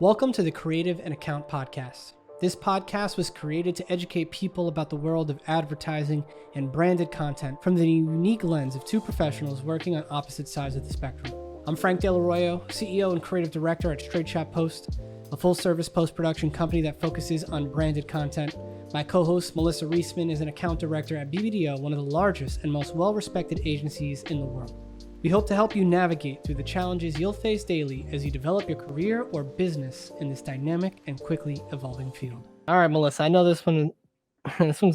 Welcome to the Creative and Account Podcast. This podcast was created to educate people about the world of advertising and branded content from the unique lens of two professionals working on opposite sides of the spectrum. I'm Frank Dale Arroyo, CEO and Creative Director at Straight Shot Post, a full-service post-production company that focuses on branded content. My co-host, Melissa Reisman, is an account director at BBDO, one of the largest and most well-respected agencies in the world. We hope to help you navigate through the challenges you'll face daily as you develop your career or business in this dynamic and quickly evolving field. All right, Melissa, I know this one's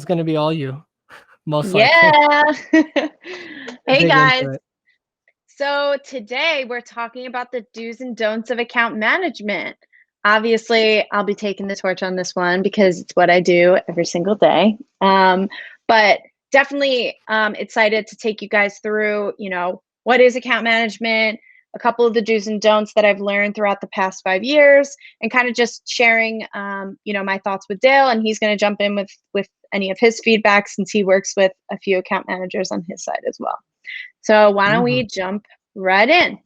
going to be all you, most likely. Yeah. Hey, guys. It. So today we're talking about the do's and don'ts of account management. Obviously, I'll be taking the torch on this one because it's what I do every single day. But definitely excited to take you guys through, what is account management, a couple of the do's and don'ts that I've learned throughout the past 5 years, and kind of just sharing, my thoughts with Dale, and he's going to jump in with any of his feedback since he works with a few account managers on his side as well. So why don't we jump right in?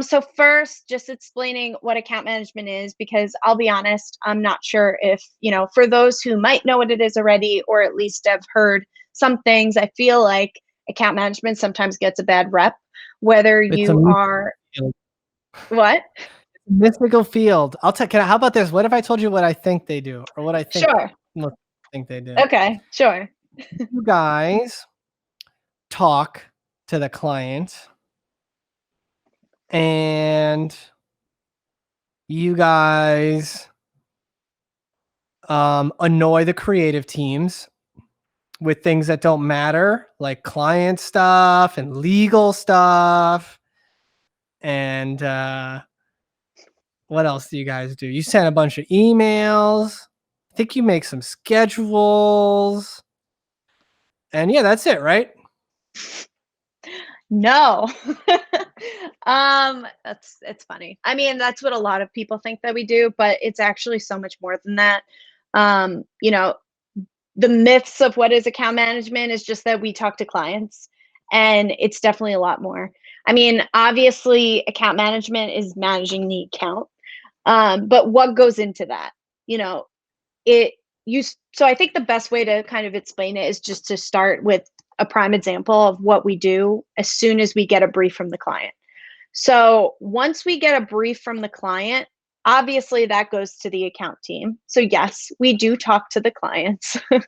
So first, just explaining what account management is, because I'll be honest, I'm not sure if, for those who might know what it is already, or at least have heard some things, I feel like account management sometimes gets a bad rep, whether you are what? Mystical field. How about this? What if I told you what I think they do, or what I think? Sure. Think they do. Okay, sure. You guys talk to the client, and you guys annoy the creative teams with things that don't matter, like client stuff and legal stuff. And what else do you guys do? You send a bunch of emails. I think you make some schedules. And yeah, that's it, right? No. It's funny. I mean, that's what a lot of people think that we do, but it's actually so much more than that. The myths of what is account management is just that we talk to clients, and it's definitely a lot more. I mean, obviously account management is managing the account. But what goes into that? So I think the best way to kind of explain it is just to start with a prime example of what we do as soon as we get a brief from the client. So once we get a brief from the client, obviously that goes to the account team. So yes, we do talk to the clients. Quickly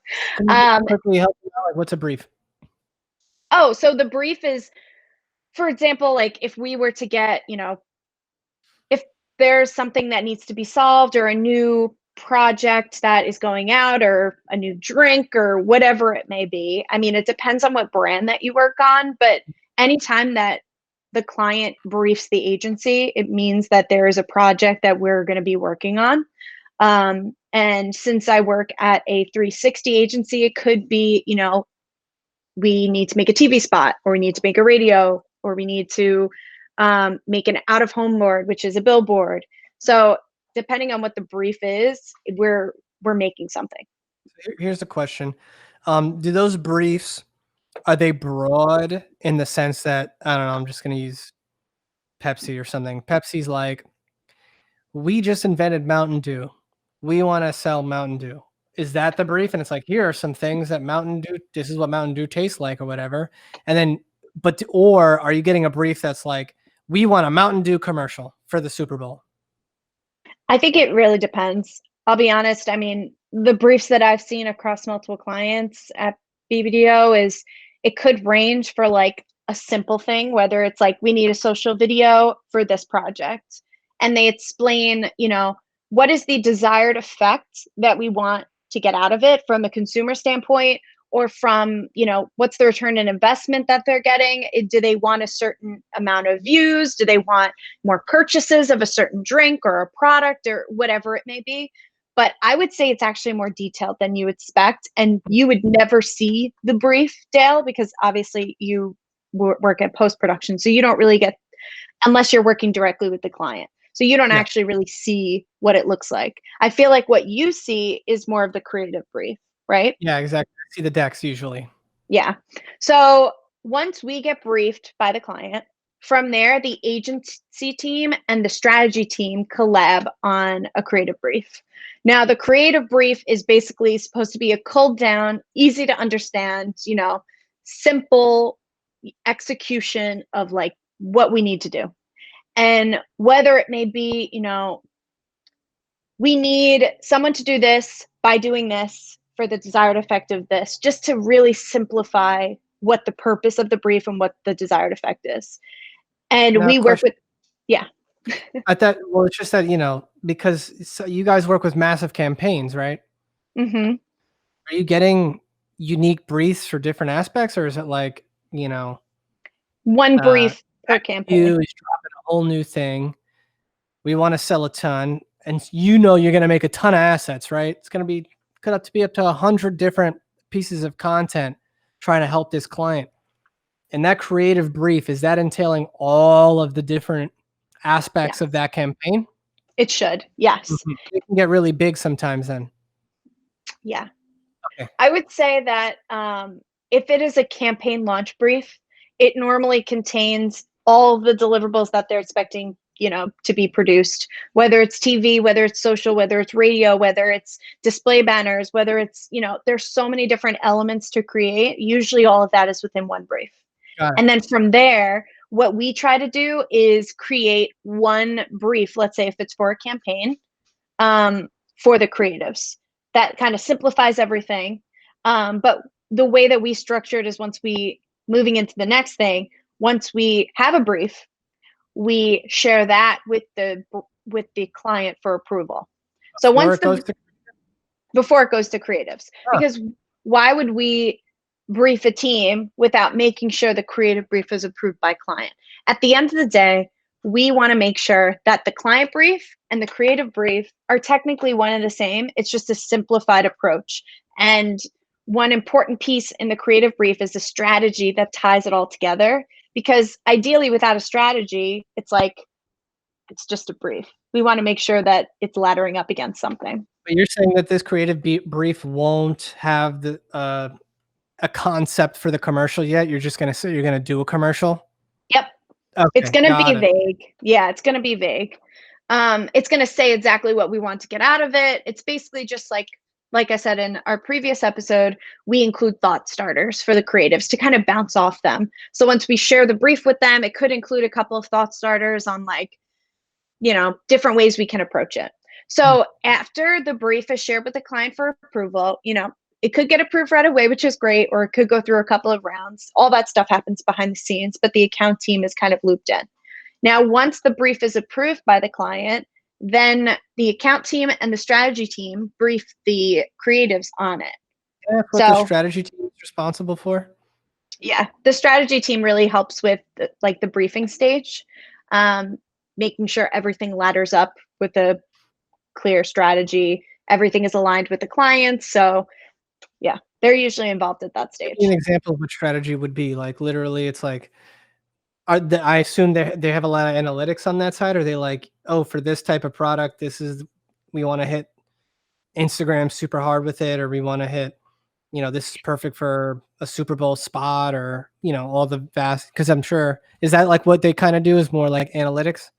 help me out. Like, what's a brief? Oh, so the brief is, for example, like if we were to get, if there's something that needs to be solved, or a new project that is going out, or a new drink, or whatever it may be. I mean, it depends on what brand that you work on, but anytime that the client briefs the agency, it means that there is a project that we're going to be working on. And since I work at a 360 agency, it could be, we need to make a TV spot, or we need to make a radio, or we need to make an out-of-home board, which is a billboard. So depending on what the brief is, we're making something. Here's the question. Do those briefs, are they broad in the sense that, I don't know, I'm just going to use Pepsi or something. Pepsi's like, we just invented Mountain Dew. We want to sell Mountain Dew. Is that the brief? And it's like, here are some things that Mountain Dew, this is what Mountain Dew tastes like, or whatever. And then, or are you getting a brief that's like, we want a Mountain Dew commercial for the Super Bowl? I think it really depends. I'll be honest. I mean, the briefs that I've seen across multiple clients at BBDO is, it could range for like a simple thing, whether it's like, we need a social video for this project. And they explain, what is the desired effect that we want to get out of it from a consumer standpoint, or from, what's the return on investment that they're getting? Do they want a certain amount of views? Do they want more purchases of a certain drink or a product, or whatever it may be? But I would say it's actually more detailed than you expect. And you would never see the brief, Dale, because obviously you work at post-production. So you don't really get, unless you're working directly with the client. So you don't actually really see what it looks like. I feel like what you see is more of the creative brief, right? Yeah, exactly. I see the decks usually. Yeah. So once we get briefed by the client, from there, the agency team and the strategy team collab on a creative brief. Now, the creative brief is basically supposed to be a culled down, easy to understand, simple execution of like what we need to do. And whether it may be, we need someone to do this by doing this for the desired effect of this, just to really simplify what the purpose of the brief and what the desired effect is. And Now, we work with, yeah. I thought, well, it's just that, because you guys work with massive campaigns, right? Mm-hmm. Are you getting unique briefs for different aspects, or is it like, one brief per campaign? You is dropping a whole new thing. We want to sell a ton, and you're going to make a ton of assets, right? It's going to could have to be up to 100 different pieces of content trying to help this client. And that creative brief, is that entailing all of the different aspects of that campaign? It should, yes. Mm-hmm. It can get really big sometimes then. Yeah. Okay. I would say that if it is a campaign launch brief, it normally contains all the deliverables that they're expecting, to be produced, whether it's TV, whether it's social, whether it's radio, whether it's display banners, whether it's, there's so many different elements to create. Usually all of that is within one brief. And then from there, what we try to do is create one brief, let's say if it's for a campaign, for the creatives. That kind of simplifies everything. But the way that we structure it is moving into the next thing, once we have a brief, we share that with the client for approval. So before it goes to creatives, because why would we brief a team without making sure the creative brief is approved by client? At the end of the day, we want to make sure that the client brief and the creative brief are technically one and the same. It's just a simplified approach. And one important piece in the creative brief is the strategy that ties it all together. Because ideally, without a strategy, it's just a brief. We want to make sure that it's laddering up against something. But you're saying that this creative brief won't have a concept for the commercial yet? You're just going to say you're going to do a commercial? Yep. Okay, it's going to be vague. Yeah, it's going to be vague. It's going to say exactly what we want to get out of it. It's basically just like I said in our previous episode, we include thought starters for the creatives to kind of bounce off them. So once we share the brief with them, it could include a couple of thought starters on different ways we can approach it. So after the brief is shared with the client for approval, it could get approved right away, which is great, or it could go through a couple of rounds. All that stuff happens behind the scenes, but the account team is kind of looped in. Now, once the brief is approved by the client, then the account team and the strategy team brief the creatives on it. That's what the strategy team is responsible for? Yeah, the strategy team really helps with the briefing stage, making sure everything ladders up with a clear strategy. Everything is aligned with the clients. So yeah, they're usually involved at that stage. An example of what strategy would be like, literally, it's like, I assume they have a lot of analytics on that side. Are they like, oh, for this type of product, we want to hit Instagram super hard with it, or we want to hit, this is perfect for a Super Bowl spot, or, all the because I'm sure, is that like what they kind of do, is more like analytics?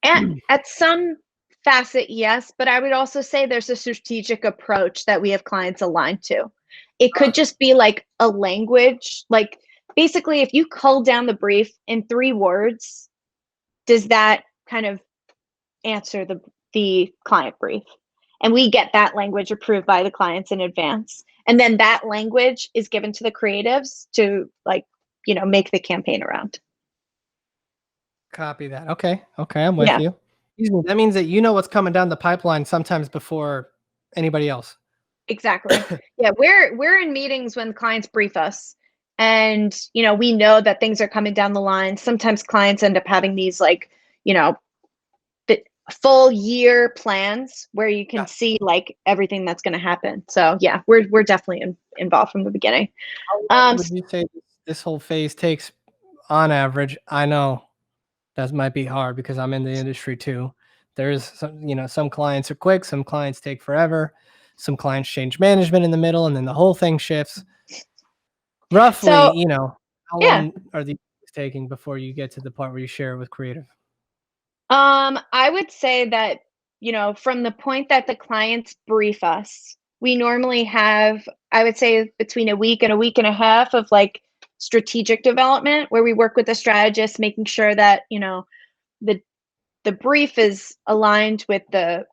At some facet, yes, but I would also say there's a strategic approach that we have clients aligned to. It could just be like a language, like basically if you cull down the brief in 3 words, does that kind of answer the client brief? And we get that language approved by the clients in advance. And then that language is given to the creatives to make the campaign around. Copy that. Okay. I'm with you. That means that what's coming down the pipeline sometimes before anybody else. Exactly. Yeah, we're in meetings when clients brief us, and we know that things are coming down the line. Sometimes clients end up having these full year plans where you can see everything that's going to happen. So yeah, we're definitely involved from the beginning. How long would you say this whole phase takes on average? I know that might be hard because I'm in the industry too. There's some clients are quick, some clients take forever, some clients change management in the middle, and then the whole thing shifts. Roughly, how long are these taking before you get to the part where you share it with creative? I would say that, from the point that the clients brief us, we normally have, I would say, between a week and a week and a half of like strategic development where we work with the strategist, making sure that, the the brief is aligned with the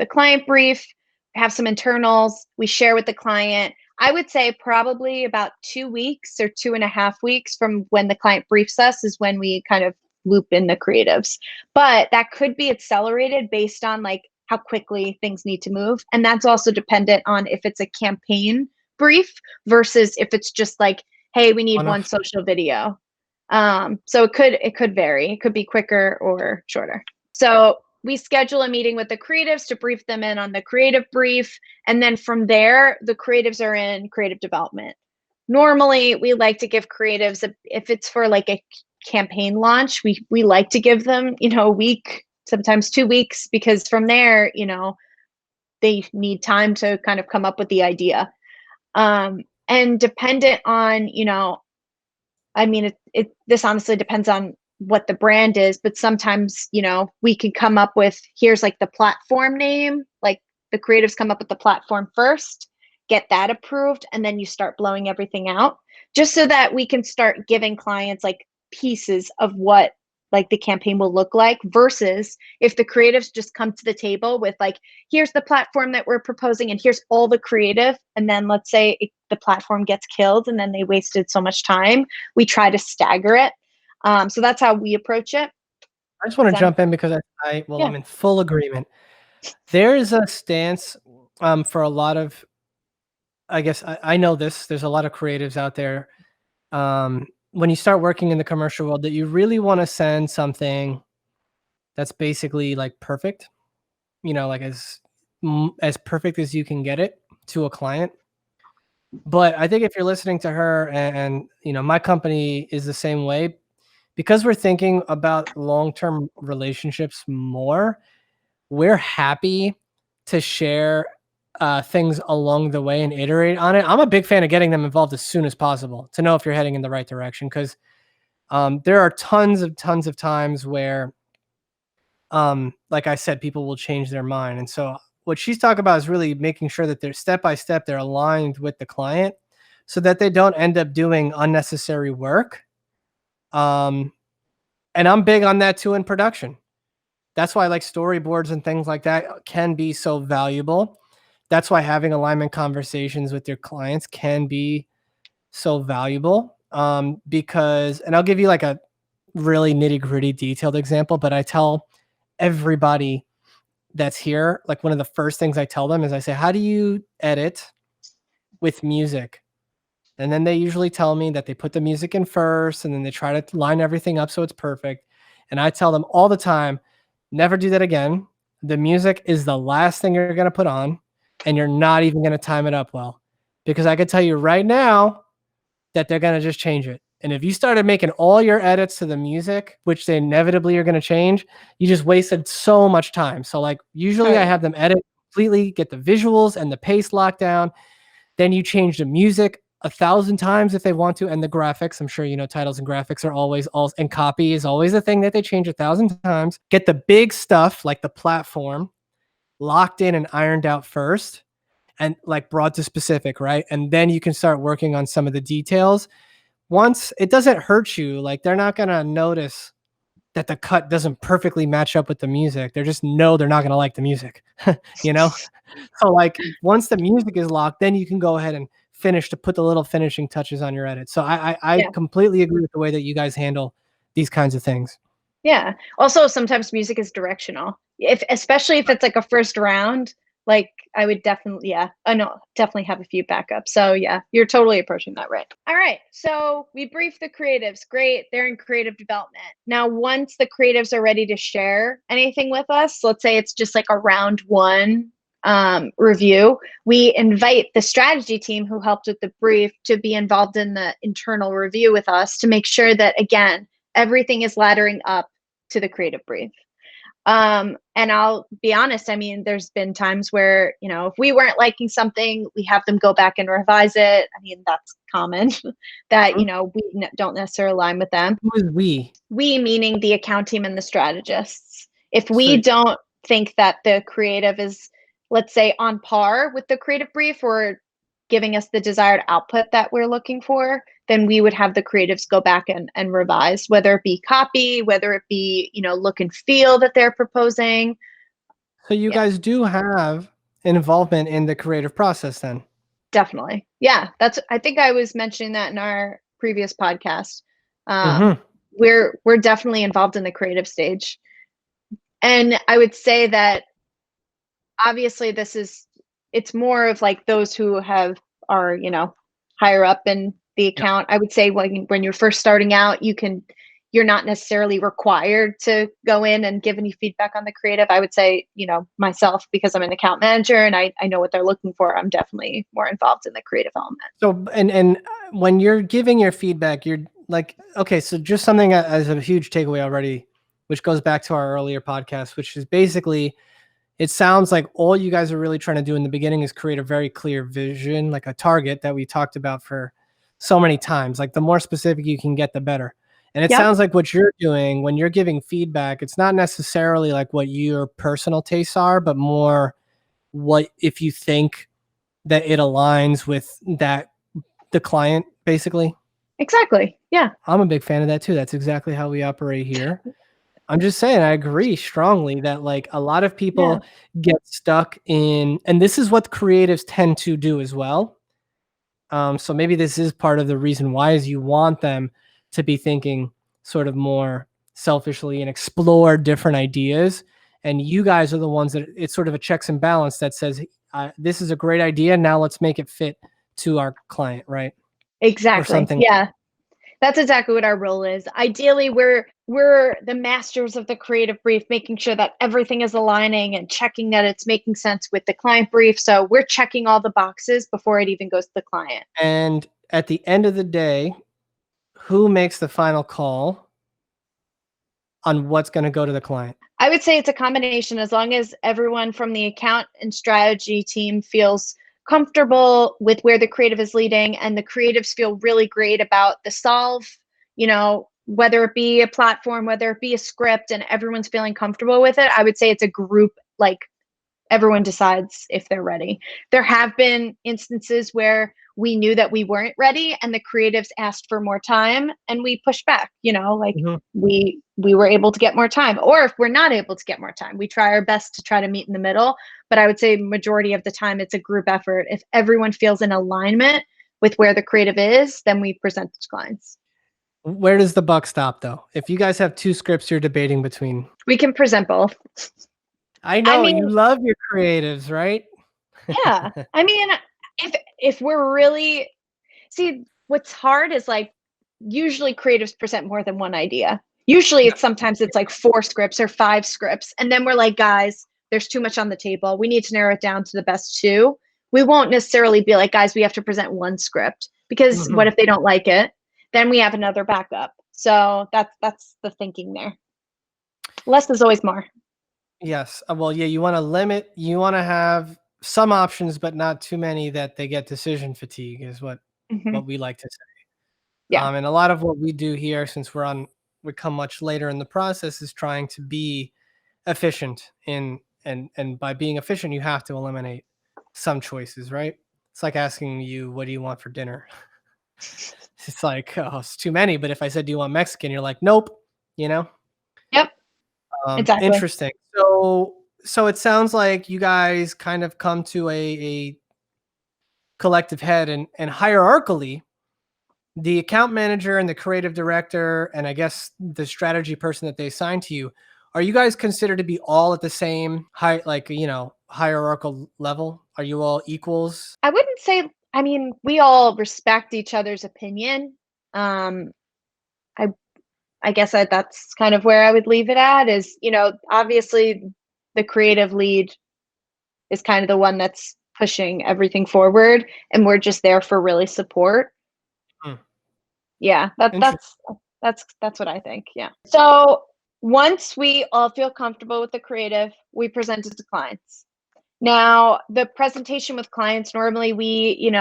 client brief, have some internals, we share with the client. I would say probably about 2 weeks or 2.5 weeks from when the client briefs us is when we kind of loop in the creatives. But that could be accelerated based on like how quickly things need to move. And that's also dependent on if it's a campaign brief versus if it's just like, hey, we need One one off. social video. So it could vary. It could be quicker or shorter. So we schedule a meeting with the creatives to brief them in on the creative brief. And then from there, the creatives are in creative development. Normally, we like to give creatives, if it's for like a campaign launch, we like to give them, a week, sometimes 2 weeks, because from there, they need time to kind of come up with the idea. And dependent on, I mean, this honestly depends on what the brand is, but sometimes, we can come up with, here's like the platform name, like the creatives come up with the platform first, get that approved, and then you start blowing everything out, just so that we can start giving clients like pieces of what like the campaign will look like, versus if the creatives just come to the table with like, here's the platform that we're proposing and here's all the creative, and then let's say the platform gets killed and then they wasted so much time, we try to stagger it. So that's how we approach it. I just want to Then, jump in because yeah. I'm in full agreement. There is a stance for a lot of, I guess I know this. There's a lot of creatives out there. When you start working in the commercial world, that you really want to send something that's basically like perfect, like as perfect as you can get it to a client. But I think if you're listening to her and my company is the same way, because we're thinking about long-term relationships more, we're happy to share things along the way and iterate on it. I'm a big fan of getting them involved as soon as possible to know if you're heading in the right direction, because there are tons of times where, like I said, people will change their mind. And so what she's talking about is really making sure that they're step by step, they're aligned with the client so that they don't end up doing unnecessary work. And I'm big on that too in production. That's why like storyboards and things like that can be so valuable. That's why having alignment conversations with your clients can be so valuable. Because, and I'll give you like a really nitty gritty detailed example, but I tell everybody that's here, like one of the first things I tell them is I say, how do you edit with music? And then they usually tell me that they put the music in first and then they try to line everything up so it's perfect. And I tell them all the time, never do that again. The music is the last thing you're going to put on, and you're not even going to time it up well, because I can tell you right now that they're going to just change it. And if you started making all your edits to the music, which they inevitably are going to change, you just wasted so much time. So like Oh, usually I yeah. have them edit completely, get the visuals and the pace locked down. Then you change the music 1,000 times if they want to, and the graphics. I'm sure titles and graphics are always and copy is always a thing that they change 1,000 times. Get the big stuff like the platform locked in and ironed out first, and like broad to specific, right? And then you can start working on some of the details. Once it doesn't hurt you, like they're not gonna notice that the cut doesn't perfectly match up with the music. They just know they're not gonna like the music, you know? So like once the music is locked, then you can go ahead and finish to put the little finishing touches on your edit. So I Yeah. completely agree with the way that you guys handle these kinds of things. Yeah. Also, sometimes music is directional. Especially if it's like a first round, like I would definitely, yeah, I know, definitely have a few backups. So yeah, you're totally approaching that right. All right. So we brief the creatives. Great. They're in creative development. Now, once the creatives are ready to share anything with us, let's say it's just like a round one review, we invite the strategy team who helped with the brief to be involved in the internal review with us to make sure that, again, everything is laddering up to the creative brief. And I'll be honest, I mean, there's been times where, you know, if we weren't liking something, we have them go back and revise it. I mean, that's common that, you know, we don't necessarily align with them. Who is we? We meaning the account team and the strategists. If we So don't think that the creative is, let's say, on par with the creative brief or giving us the desired output that we're looking for, then we would have the creatives go back and revise, whether it be copy, whether it be, you know, look and feel that they're proposing. so you Yeah, guys do have involvement in the creative process then? definitely. Yeah, I think I was mentioning that in our previous podcast. Mm-hmm. We're definitely involved in the creative stage. And I would say that obviously it's more of like those who are, you know, higher up in the Yep. account. I would say when you're first starting out, you're not necessarily required to go in and give any feedback on the creative. I would say, you know, myself, because I'm an account manager and I know what they're looking for, I'm definitely more involved in the creative element. So, and when you're giving your feedback, you're like, okay, so just something as a huge takeaway already, which goes back to our earlier podcast, which is basically, it sounds like all you guys are really trying to do in the beginning is create a very clear vision, like a target that we talked about for so many times. Like the more specific you can get, the better. And it Yep. sounds like what you're doing when you're giving feedback, it's not necessarily like what your personal tastes are, but more what if you think that it aligns with the client, basically. Exactly. Yeah. I'm a big fan of that too. That's exactly how we operate here. I'm just saying, I agree strongly that like a lot of Yeah. people get stuck in, and this is what creatives tend to do as well. So maybe this is part of the reason why is you want them to be thinking sort of more selfishly and explore different ideas. And you guys are the ones that it's sort of a checks and balance that says, this is a great idea. Now let's make it fit to our client, right? Or Exactly. something. Yeah. That's exactly what our role is. Ideally, we're the masters of the creative brief, making sure that everything is aligning and checking that it's making sense with the client brief. So we're checking all the boxes before it even goes to the client. And at the end of the day, who makes the final call on what's going to go to the client? I would say it's a combination as long as everyone from the account and strategy team feels comfortable with where the creative is leading and the creatives feel really great about the solve, you know, whether it be a platform, whether it be a script, and everyone's feeling comfortable with it. I would say it's a group, like everyone decides if they're ready. There have been instances where we knew that we weren't ready and the creatives asked for more time and we pushed back, you know, like Mhm. we were able to get more time. Or if we're not able to get more time, we try our best to try to meet in the middle. But I would say majority of the time it's a group effort. If everyone feels in alignment with where the creative is, then we present to clients. Where does the buck stop though? If you guys have two scripts you're debating between, We can present both. I I know you mean, love your creatives, right? yeah. I mean, if we're really see, what's hard is like usually creatives present more than one idea. Usually sometimes it's like 4 scripts or 5 scripts. And then we're like, guys, there's too much on the table. We need to narrow it down to the best 2. We won't necessarily be like, guys, we have to present 1 script because what Mhm. if they don't like it? Then we have another backup. So that's the thinking there. Less is always more. Yes. Well, yeah, you want to limit, you want to have some options, but not too many that they get decision fatigue is Hmm. what we like to say. Yeah. And a lot of what we do here, since we come much later in the process, is trying to be efficient and by being efficient, you have to eliminate some choices, right? It's like asking you, what do you want for dinner? It's like, oh, it's too many. But if I said, do you want Mexican? You're like, nope, you know? Yep. Exactly. Interesting. So it sounds like you guys kind of come to a collective head and hierarchically, the account manager and the creative director, and I guess the strategy person that they assign to you, are you guys considered to be all at the same high, like, hierarchical level? Are you all equals? I wouldn't say, I mean, we all respect each other's opinion. Um, I I guess that's kind of where I would leave it at is, you know, obviously the creative lead is kind of the one that's pushing everything forward and we're just there for really support. Hmm, Yeah, interesting. that's what I think. Yeah. So Once we all feel comfortable with the creative, we present it to clients. Now, the presentation with clients, normally we,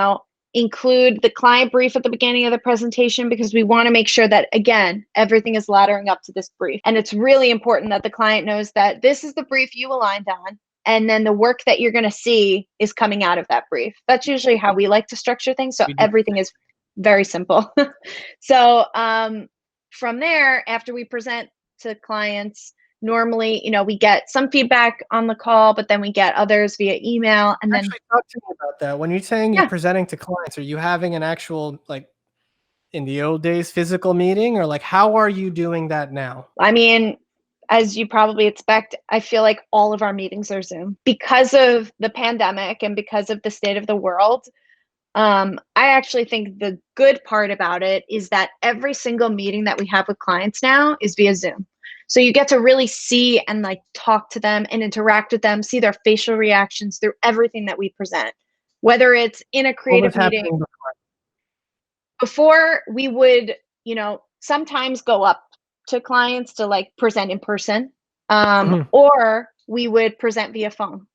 include the client brief at the beginning of the presentation because we want to make sure that, again, everything is laddering up to this brief. And it's really important that the client knows that this is the brief you aligned on. And then the work that you're going to see is coming out of that brief. That's usually how we like to structure things. So everything is very simple. So from there, after we present to clients, normally, we get some feedback on the call, but then we get others via email. And then Actually, talk to me about that. When you're saying you're presenting to clients, are you having an actual, like in the old days, physical meeting, or like how are you doing that now? I mean, as you probably expect, I feel like all of our meetings are Zoom because of the pandemic and because of the state of the world. I actually think the good part about it is that every single meeting that we have with clients now is via Zoom. So you get to really see and like talk to them and interact with them, see their facial reactions through everything that we present, whether it's in a creative meeting. Before we would, sometimes go up to clients to like present in person, or we would present via phone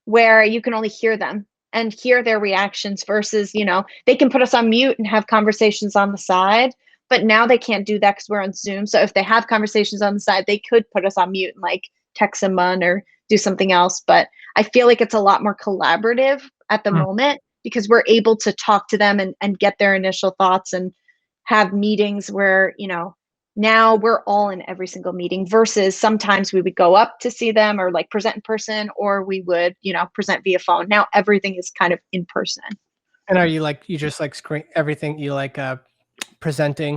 where you can only hear them and hear their reactions versus, they can put us on mute and have conversations on the side, but now they can't do that because we're on Zoom. So if they have conversations on the side, they could put us on mute and like text someone or do something else. But I feel like it's a lot more collaborative at the moment because we're able to talk to them and get their initial thoughts and have meetings where, now we're all in every single meeting versus sometimes we would go up to see them or like present in person, or we would, present via phone. Now everything is kind of in person. And are you like, you just like screen everything, you like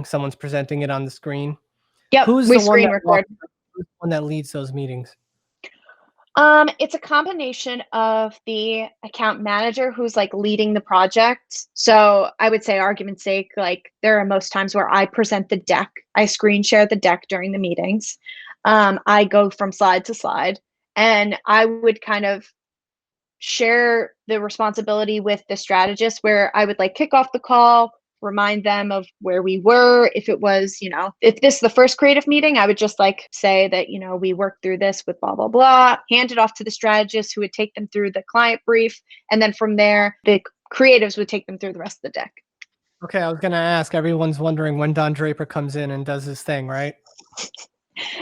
someone's presenting it on the screen? Yep. Who's we the one screen that record. who's the one that leads those meetings? It's a combination of the account manager who's like leading the project. So I would say, argument's sake, like there are most times where I present the deck. I screen share the deck during the meetings. I go from slide to slide, and I would kind of share the responsibility with the strategist where I would like kick off the call, remind them of where we were. If it was, if this is the first creative meeting, I would just like say that, we worked through this with blah, blah, blah, hand it off to the strategist who would take them through the client brief. And then from there, the creatives would take them through the rest of the deck. Okay, I was going to ask, everyone's wondering when Don Draper comes in and does his thing, right?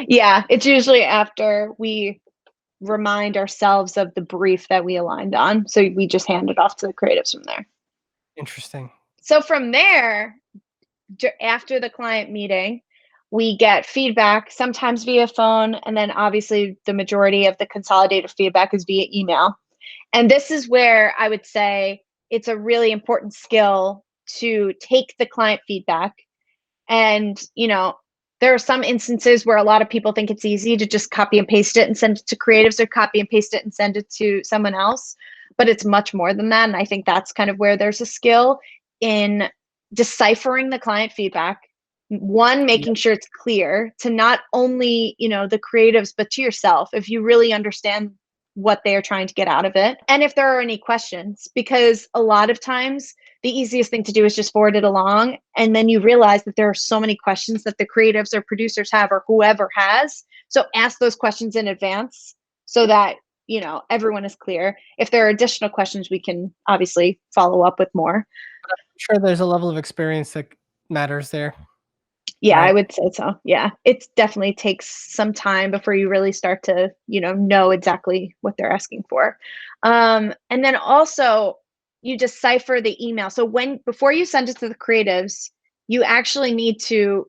Yeah, it's usually after we remind ourselves of the brief that we aligned on. So we just hand it off to the creatives from there. Interesting. So from there, after the client meeting, we get feedback, sometimes via phone, and then obviously the majority of the consolidated feedback is via email. And this is where I would say it's a really important skill to take the client feedback. And, there are some instances where a lot of people think it's easy to just copy and paste it and send it to creatives, or copy and paste it and send it to someone else. But it's much more than that. And I think that's kind of where there's a skill in deciphering the client feedback. One, making sure it's clear to not only, the creatives, but to yourself, if you really understand what they are trying to get out of it. And if there are any questions, because a lot of times the easiest thing to do is just forward it along. And then you realize that there are so many questions that the creatives or producers have, or whoever has. So ask those questions in advance so that, everyone is clear. If there are additional questions, we can obviously follow up with more. I'm sure there's a level of experience that matters there. Yeah, right? I would say so. Yeah, it definitely takes some time before you really start to, know exactly what they're asking for. And then also you decipher the email. So before you send it to the creatives, you actually need to,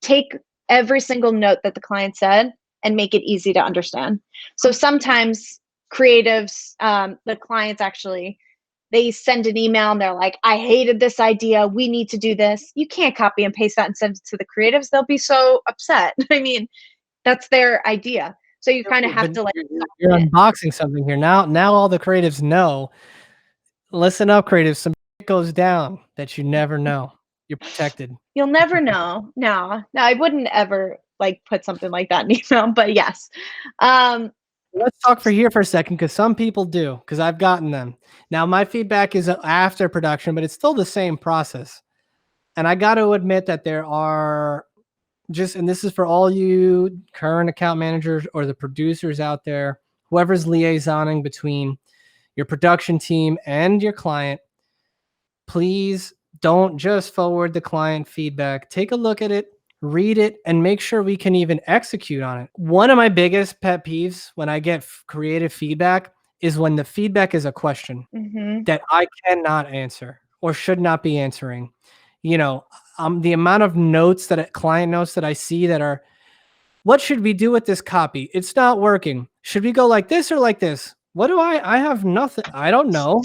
take every single note that the client said and make it easy to understand. So sometimes creatives, the clients actually, they send an email and they're like, I hated this idea. We need to do this. You can't copy and paste that and send it to the creatives. They'll be so upset. I mean, that's their idea. So you kind of have to like. You're unboxing something here. Now all the creatives know. Listen up, creatives. Some shit goes down that you never know. You're protected. You'll never know. No, I wouldn't ever like put something like that in email, but yes. Let's talk for a second, because some people do, because I've gotten them. Now, my feedback is after production, but it's still the same process. And I got to admit that there are just, and this is for all you current account managers or the producers out there, whoever's liaisoning between your production team and your client, please don't just forward the client feedback. Take a look at it, read it, and make sure we can even execute on it. One of my biggest pet peeves when I get creative feedback is when the feedback is a question that I cannot answer or should not be answering. You know, the amount of notes that client notes that I see that are, what should we do with this copy? It's not working. Should we go like this or like this? What do I have nothing. I don't know.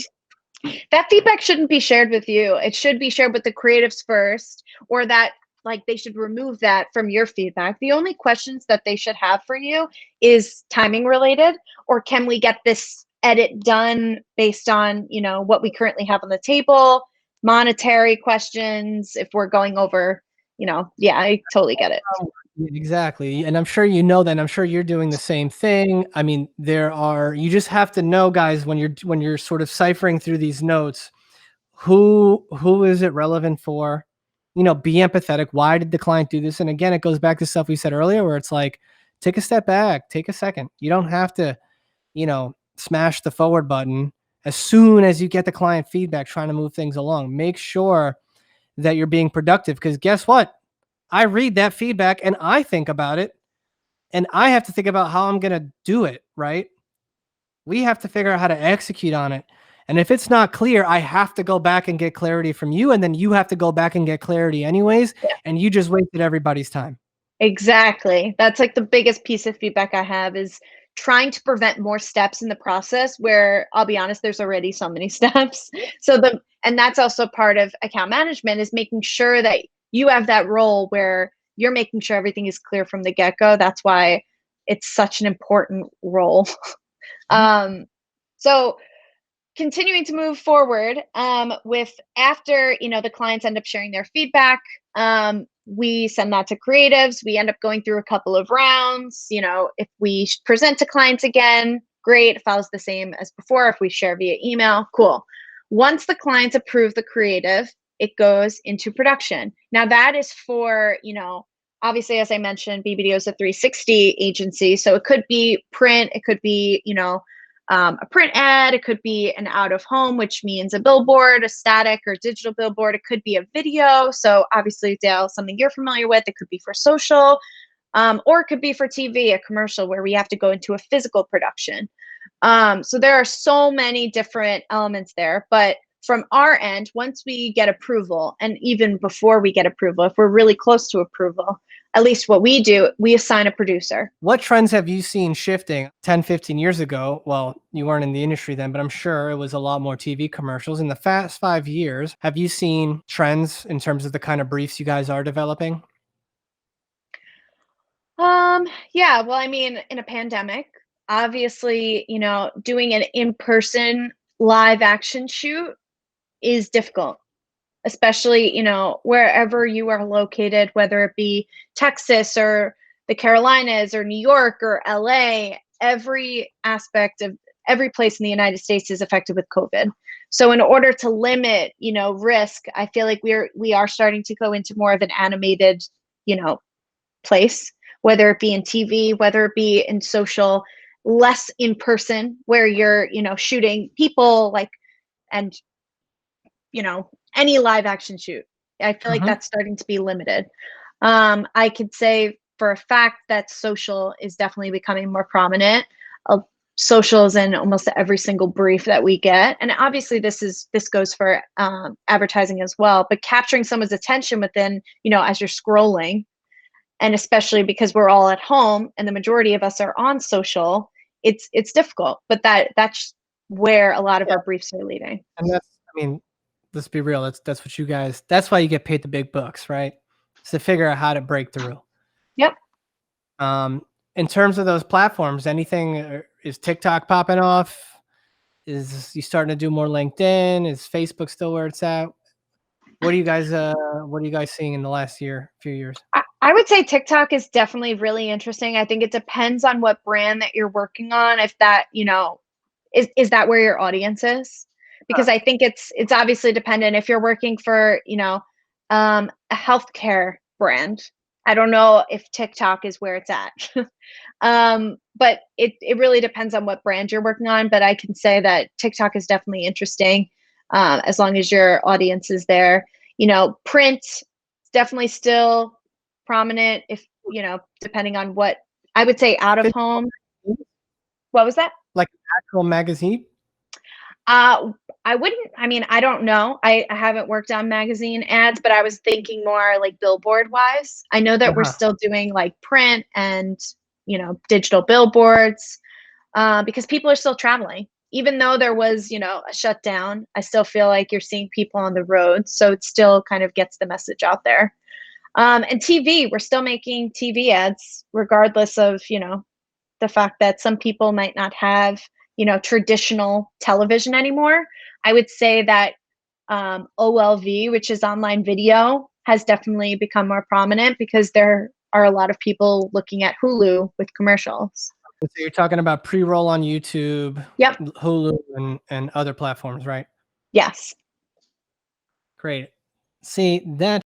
That feedback shouldn't be shared with you. It should be shared with the creatives first, or that like they should remove that from your feedback. The only questions that they should have for you is timing related, or can we get this edit done based on, you know, what we currently have on the table, monetary questions, if we're going over, you know, yeah, I totally get it. Exactly. And I'm sure you know that, and I'm sure you're doing the same thing. I mean, you just have to know, guys, when you're sort of ciphering through these notes, who is it relevant for? You know, be empathetic. Why did the client do this? And again, it goes back to stuff we said earlier where it's like, take a step back, take a second. You don't have to, you know, smash the forward button as soon as you get the client feedback trying to move things along. Make sure that you're being productive, because guess what? I read that feedback and I think about it, and I have to think about how I'm going to do it, right? We have to figure out how to execute on it. And if it's not clear, I have to go back and get clarity from you. And then you have to go back and get clarity anyways. Yeah. And you just wasted everybody's time. Exactly. That's like the biggest piece of feedback I have is trying to prevent more steps in the process where I'll be honest, there's already so many steps. And that's also part of account management is making sure that you have that role where you're making sure everything is clear from the get-go. That's why it's such an important role. So continuing to move forward with after, you know, the clients end up sharing their feedback, we send that to creatives. We end up going through a couple of rounds. You know, if we present to clients again, great. It follows the same as before. If we share via email, cool. Once the clients approve the creative, it goes into production. Now that is for, you know, obviously, as I mentioned, BBDO is a 360 agency. So it could be print, it could be, you know, a print ad, it could be an out of home, which means a billboard, a static or digital billboard. It could be a video. So obviously, Dale, something you're familiar with. It could be for social, or it could be for TV, a commercial where we have to go into a physical production. So there are so many different elements there. But from our end, once we get approval, and even before we get approval, if we're really close to approval, at least what we do, we assign a producer. What trends have you seen shifting 10, 15 years ago? Well, you weren't in the industry then, but I'm sure it was a lot more TV commercials. In the past 5 years, have you seen trends in terms of the kind of briefs you guys are developing? Yeah, well, I mean, in a pandemic, obviously, you know, doing an in-person live action shoot is difficult, especially, you know, wherever you are located, whether it be Texas or the Carolinas or New York or LA, every aspect of every place in the United States is affected with COVID. So in order to limit, you know, risk, I feel like we are starting to go into more of an animated, you know, place, whether it be in TV, whether it be in social, less in person where you're, you know, shooting people like, and, you know, any live action shoot. I feel like that's starting to be limited. I could say for a fact that social is definitely becoming more prominent. Social is in almost every single brief that we get, and obviously this goes for advertising as well. But capturing someone's attention within, you know, as you're scrolling, and especially because we're all at home and the majority of us are on social, it's difficult. But that's where a lot of our briefs are leading. And that's, I mean, let's be real. That's what you guys, that's why you get paid the big bucks, right? It's to figure out how to break through. Yep. In terms of those platforms, anything, is TikTok popping off? Is you starting to do more LinkedIn? Is Facebook still where it's at? What are you guys seeing in the last few years? I would say TikTok is definitely really interesting. I think it depends on what brand that you're working on. If that, you know, is that where your audience is? Because I think it's obviously dependent. If you're working for, you know, a healthcare brand, I don't know if TikTok is where it's at. But it really depends on what brand you're working on. But I can say that TikTok is definitely interesting, as long as your audience is there. Print is definitely still prominent if, depending on what I would say out of home. What was that? Like an actual magazine? Uh, I don't know. I haven't worked on magazine ads, but I was thinking more like billboard wise. I know that we're Uh-huh. still doing like print and, digital billboards, because people are still traveling. Even though there was, a shutdown, I still feel like you're seeing people on the road. So it still kind of gets the message out there. And TV, we're still making TV ads, regardless of, the fact that some people might not have, traditional television anymore. I would say that OLV, which is online video, has definitely become more prominent because there are a lot of people looking at Hulu with commercials. So you're talking about pre-roll on YouTube, Yep. Hulu, and other platforms, right? Yes. Great. See, that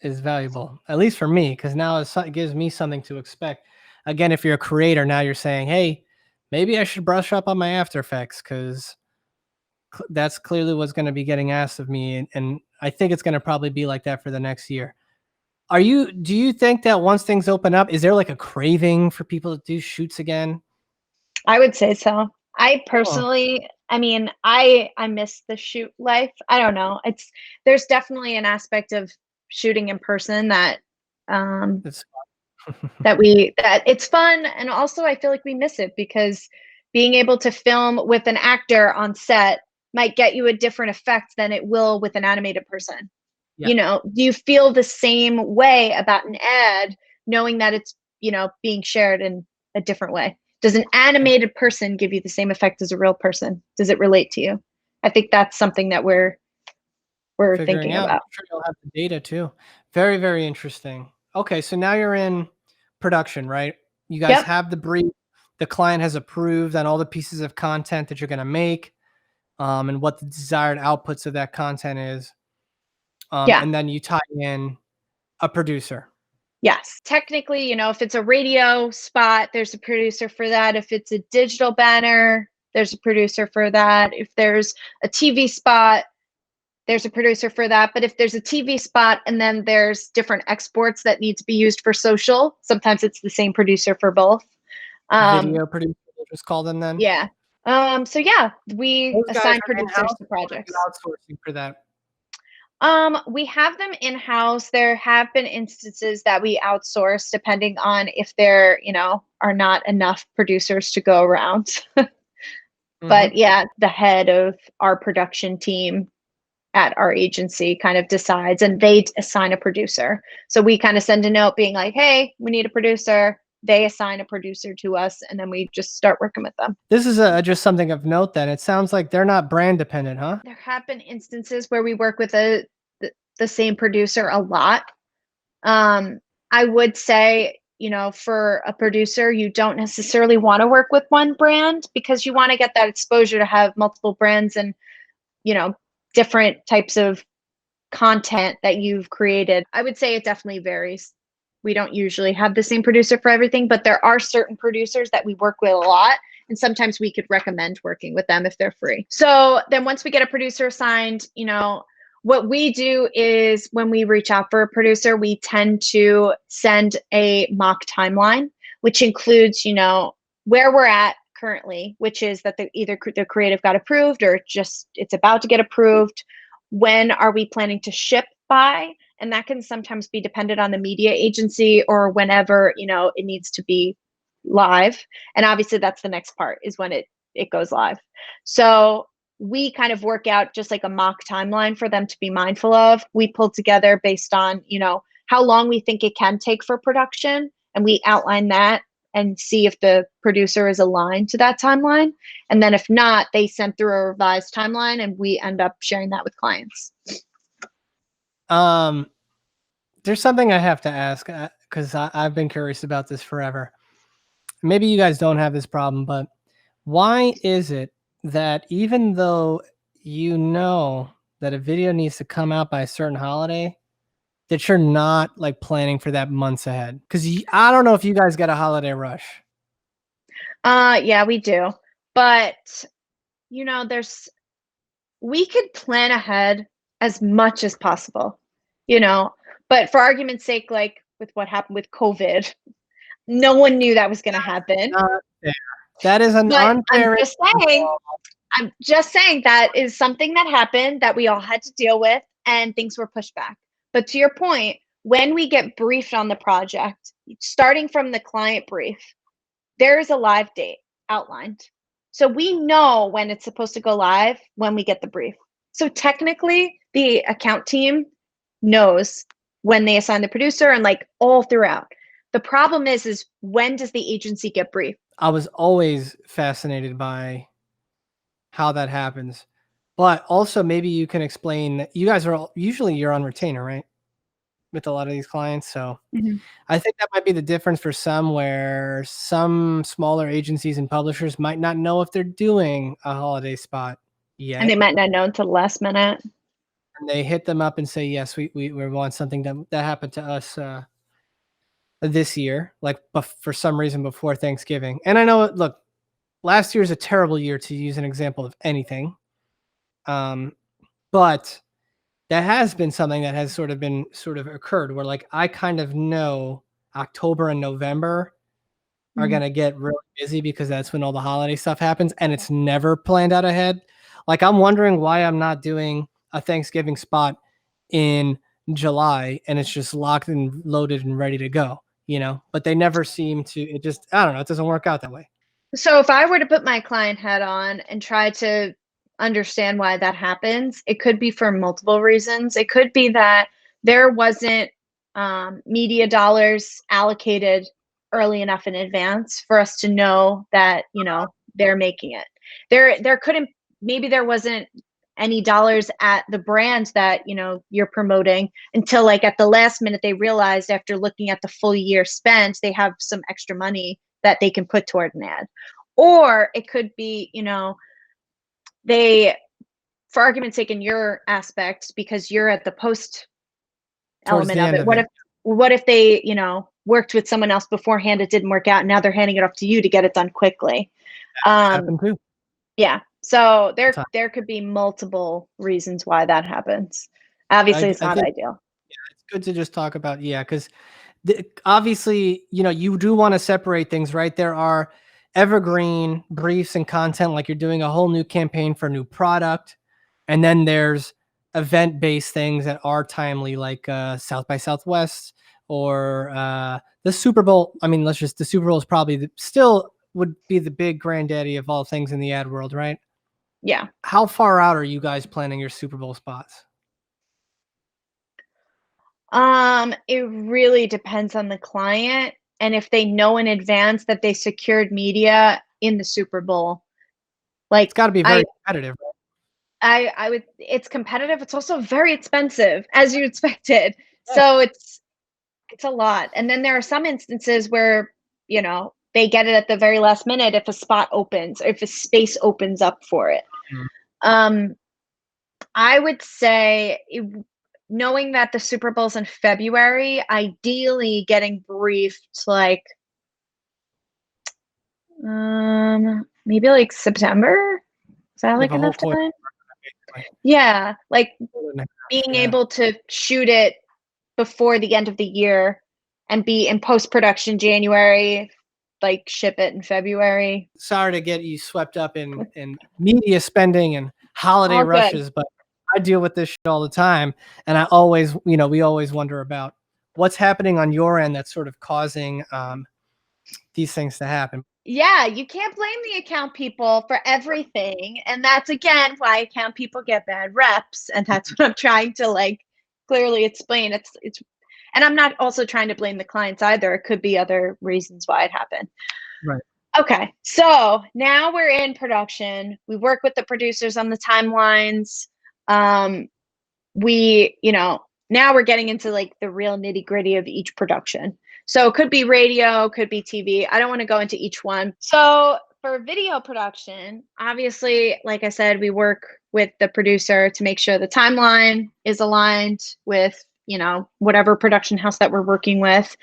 is valuable, at least for me, because now it gives me something to expect. Again, if you're a creator, now you're saying, hey, maybe I should brush up on my After Effects because that's clearly what's going to be getting asked of me. And I think it's going to probably be like that for the next year. Do you think that once things open up, is there like a craving for people to do shoots again? I would say so. I Oh, personally, I miss the shoot life. I don't know. There's definitely an aspect of shooting in person that um it's that it's fun, and also I feel like we miss it because being able to film with an actor on set might get you a different effect than it will with an animated person. yeah. Do you feel the same way about an ad knowing that it's, being shared in a different way? Does an Yeah. animated person give you the same effect as a real person? Does it relate to you? I think that's something that we're Figuring thinking out. I'm about. sure you'll have the data too. Very, very interesting. Okay, so now you're in production, right? You guys Yep. have the brief. The client has approved on all the pieces of content that you're going to make, and what the desired outputs of that content is. Yeah. And then you tie in a producer. Yes. Technically, if it's a radio spot, there's a producer for that. If it's a digital banner, there's a producer for that. If there's a TV spot, there's a producer for that. But if there's a TV spot and then there's different exports that need to be used for social, sometimes it's the same producer for both. Um, Video producer, we'll just call them then. yeah. So yeah, we Those guys assign are producers in-house, to or are you projects. outsourcing for that? We have them in-house. There have been instances that we outsource depending on if there, are not enough producers to go around. Mhm. But yeah, the head of our production team at our agency kind of decides and they assign a producer. So we kind of send a note being like, hey, we need a producer. They assign a producer to us and then we just start working with them. This is just something of note then. It sounds like they're not brand dependent, huh? There have been instances where we work with the same producer a lot. Um, I would say, for a producer, you don't necessarily want to work with one brand because you want to get that exposure to have multiple brands and, you know, different types of content that you've created. I would say it definitely varies. We don't usually have the same producer for everything, but there are certain producers that we work with a lot. And sometimes we could recommend working with them if they're free. So then once we get a producer assigned, what we do is when we reach out for a producer, we tend to send a mock timeline, which includes, where we're at currently, which is that either the creative got approved or it's about to get approved. When are we planning to ship by? And that can sometimes be dependent on the media agency or whenever, it needs to be live. And obviously that's the next part is when it goes live. So we kind of work out just like a mock timeline for them to be mindful of. We pull together based on, how long we think it can take for production. And we outline that and see if the producer is aligned to that timeline. And then if not, they send through a revised timeline and we end up sharing that with clients. Um, there's something I have to ask because I've been curious about this forever. Maybe you guys don't have this problem, but why is it that even though you know that a video needs to come out by a certain holiday, that you're not like planning for that months ahead? Because I don't know if you guys get a holiday rush. Yeah, we do. But, we could plan ahead as much as possible, but for argument's sake, like with what happened with COVID, no one knew that was going to happen. Not fair. That is an But unfair. I'm just saying that is something that happened that we all had to deal with and things were pushed back. But to your point, when we get briefed on the project, starting from the client brief, there is a live date outlined. So we know when it's supposed to go live when we get the brief. So technically, the account team knows when they assign the producer and like all throughout. The problem is when does the agency get briefed? I was always fascinated by how that happens, but also maybe you can explain. You guys are usually you're on retainer, right? With a lot of these clients, so I think that might be the difference for some, where some smaller agencies and publishers might not know if they're doing a holiday spot yet, And they might not know until the last minute. and they hit them up and say, yes, we want something that happened to us this year, like for some reason before Thanksgiving. And I know, look, last year is a terrible year to use an example of anything, but that has been something that has sort of occurred where like I kind of know October and November are going to get really busy because that's when all the holiday stuff happens, and it's never planned out ahead. Like I'm wondering why I'm not doing a Thanksgiving spot in July and it's just locked and loaded and ready to go, but they never seem to. It just, I don't know, it doesn't work out that way. So if I were to put my client hat on and try to understand why that happens, it could be for multiple reasons. It could be that there wasn't media dollars allocated early enough in advance for us to know that, they're making it. Maybe there wasn't any dollars at the brand that, you're promoting until like at the last minute they realized after looking at the full year spent, they have some extra money that they can put toward an ad. Or it could be, they, for argument's sake, in your aspect, because you're at the post element of it, what if they, worked with someone else beforehand, it didn't work out, and now they're handing it off to you to get it done quickly. Happened too. Yeah. So there could be multiple reasons why that happens. Obviously, it's not ideal. Yeah, it's good to just talk about, because obviously, you do want to separate things, right? There are evergreen briefs and content, like you're doing a whole new campaign for a new product. And then there's event-based things that are timely, like South by Southwest or the Super Bowl. I mean, the Super Bowl is probably still would be the big granddaddy of all things in the ad world, right? Yeah. How far out are you guys planning your Super Bowl spots? It really depends on the client and if they know in advance that they secured media in the Super Bowl. Like it's got to be very competitive. It's competitive. It's also very expensive, as you expected. Yeah. So it's a lot. And then there are some instances where, they get it at the very last minute if a spot opens, or if a space opens up for it. I would say, knowing that the Super Bowl's in February, ideally getting briefed like maybe like September. Is that like enough time? Yeah, like being able to shoot it before the end of the year and be in post-production January, like ship it in February. Sorry to get you swept up in media spending and holiday rushes, but I deal with this shit all the time. And I always, we always wonder about what's happening on your end that's sort of causing these things to happen. Yeah, you can't blame the account people for everything. And that's, again, why account people get bad reps. And that's what I'm trying to like clearly explain. And I'm not also trying to blame the clients either. It could be other reasons why it happened. Right. Okay. So now we're in production. We work with the producers on the timelines. Now we're getting into like the real nitty-gritty of each production. So it could be radio, could be TV. I don't want to go into each one. So for video production, obviously, like I said, we work with the producer to make sure the timeline is aligned with, whatever production house that we're working with.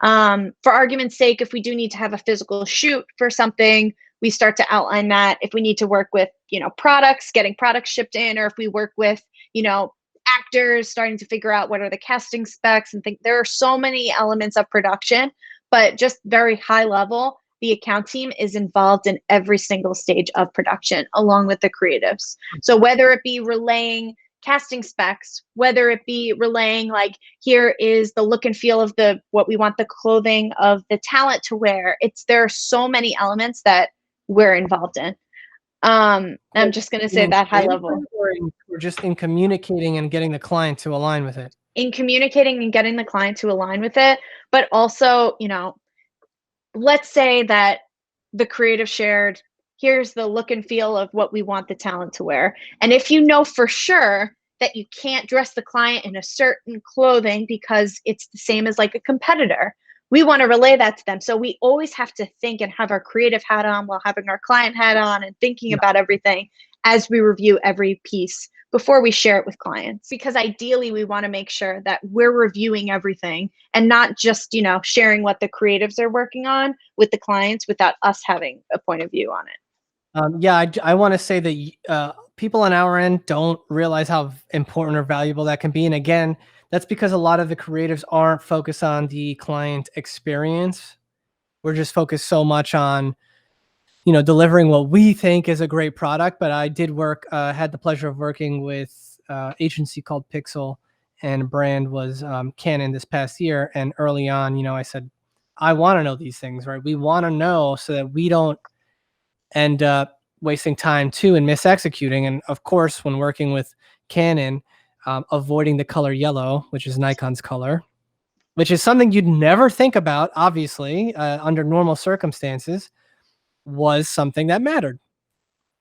For argument's sake, if we do need to have a physical shoot for something, we start to outline that. If we need to work with, products, getting products shipped in, or if we work with, actors, starting to figure out what are the casting specs and think there are so many elements of production, but just very high level, the account team is involved in every single stage of production along with the creatives. So whether it be relaying casting specs, whether it be relaying here is the look and feel of what we want the clothing of the talent to wear, there are so many elements that we're involved in. I'm just going to say that high level. Or just in communicating and getting the client to align with it. In communicating and getting the client to align with it, but also, let's say that the creative shared, here's the look and feel of what we want the talent to wear. And if you know for sure that you can't dress the client in a certain clothing because it's the same as a competitor, we want to relay that to them. So we always have to think and have our creative hat on while having our client hat on and thinking about everything as we review every piece before we share it with clients. Because ideally, we want to make sure that we're reviewing everything and not just, sharing what the creatives are working on with the clients without us having a point of view on it. I want to say that people on our end don't realize how important or valuable that can be. And again, that's because a lot of the creatives aren't focused on the client experience. We're just focused so much on, delivering what we think is a great product. But I did had the pleasure of working with an agency called Pixel, and brand was Canon this past year. And early on, I said, I want to know these things, right? We want to know so that we don't end up wasting time too and mis-executing. And of course, when working with Canon, avoiding the color yellow, which is Nikon's color, which is something you'd never think about, obviously, under normal circumstances, was something that mattered.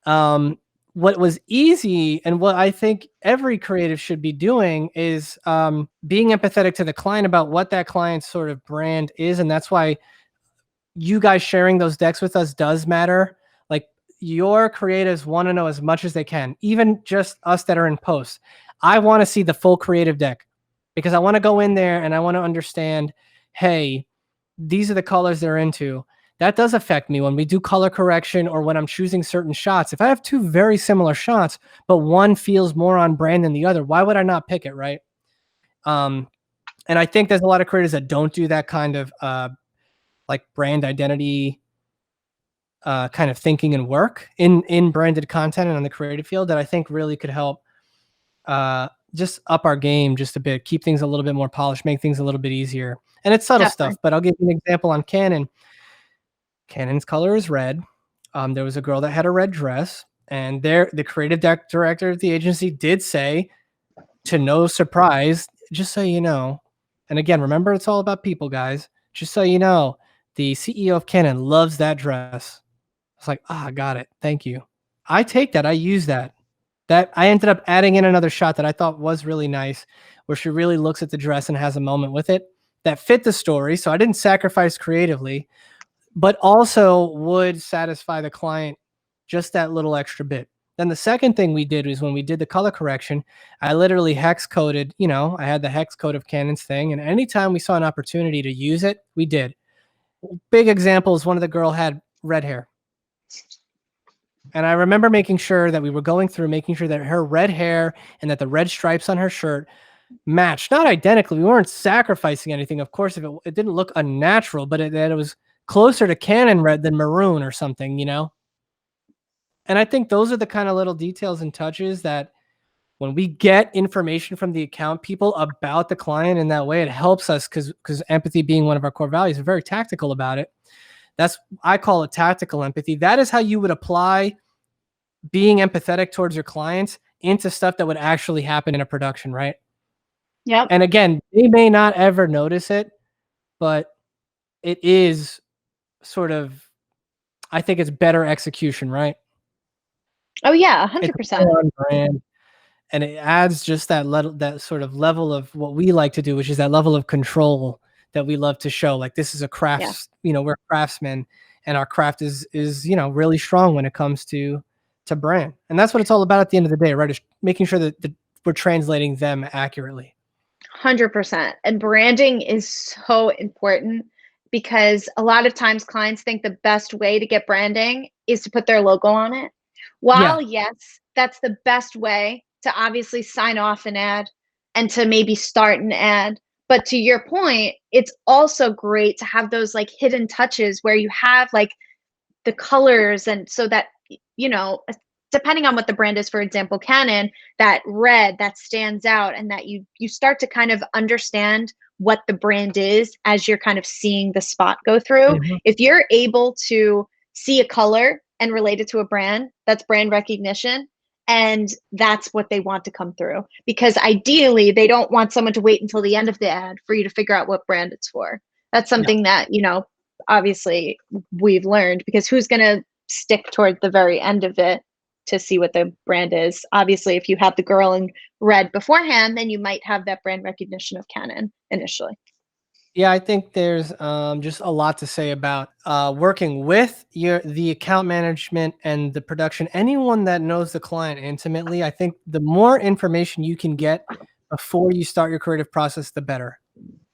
What was easy and what I think every creative should be doing is being empathetic to the client about what that client's sort of brand is. And that's why you guys sharing those decks with us does matter. Your creatives want to know as much as they can, even just us that are in post. I want to see the full creative deck because I want to go in there and I want to understand, hey, these are the colors they're into. That does affect me when we do color correction or when I'm choosing certain shots. If I have two very similar shots, but one feels more on brand than the other, why would I not pick it, right? And I think there's a lot of creators that don't do that kind of brand identity kind of thinking and work in branded content and on the creative field that I think really could help just up our game just a bit, keep things a little bit more polished, make things a little bit easier. And it's subtle stuff, but I'll give you an example on Canon. Canon's color is red. There was a girl that had a red dress, and the creative director of the agency did say, to no surprise, just so you know, and again, remember, it's all about people, guys. Just so you know, the CEO of Canon loves that dress. It's like, I got it. Thank you. I take that. I use that. That I ended up adding in another shot that I thought was really nice, where she really looks at the dress and has a moment with it that fit the story. So I didn't sacrifice creatively, but also would satisfy the client just that little extra bit. Then the second thing we did was when we did the color correction, I literally hex coded, I had the hex code of Canon's thing. And anytime we saw an opportunity to use it, we did. Big example is one of the girl had red hair. And I remember making sure that we were going through, making sure that her red hair and that the red stripes on her shirt matched, not identically. We weren't sacrificing anything. Of course, if it didn't look unnatural, but that it was closer to Canon red than maroon or something, And I think those are the kind of little details and touches that when we get information from the account people about the client in that way, it helps us because empathy being one of our core values, we're very tactical about it. I call it tactical empathy. That is how you would apply being empathetic towards your clients into stuff that would actually happen in a production, right? Yep. And again, they may not ever notice it, but it is sort of, I think it's better execution, right? Oh yeah, 100%. Brand, and it adds just that sort of level of what we like to do, which is that level of control that we love to show. Like, this is a craft, we're craftsmen, and our craft is really strong when it comes to brand. And that's what it's all about at the end of the day, right? Is making sure that we're translating them accurately. 100%. And branding is so important because a lot of times clients think the best way to get branding is to put their logo on it. Yeah. While, yes, that's the best way to obviously sign off an ad and to maybe start an ad. But to your point, it's also great to have those like hidden touches where you have like the colors, and so that, you know, depending on what the brand is, for example Canon, that red that stands out, and that you start to kind of understand what the brand is as you're kind of seeing the spot go through. Mhm. If you're able to see a color and relate it to a brand, that's brand recognition, and that's what they want to come through, because ideally they don't want someone to wait until the end of the ad for you to figure out what brand it's for. That's Yeah. something that, you know, obviously we've learned, because who's going to stick toward the very end of it to see what the brand is? Obviously, if you have the girl in red beforehand, then you might have that brand recognition of Canon initially. Yeah, I think there's just a lot to say about working with the account management and the production. Anyone that knows the client intimately, I think the more information you can get before you start your creative process, the better.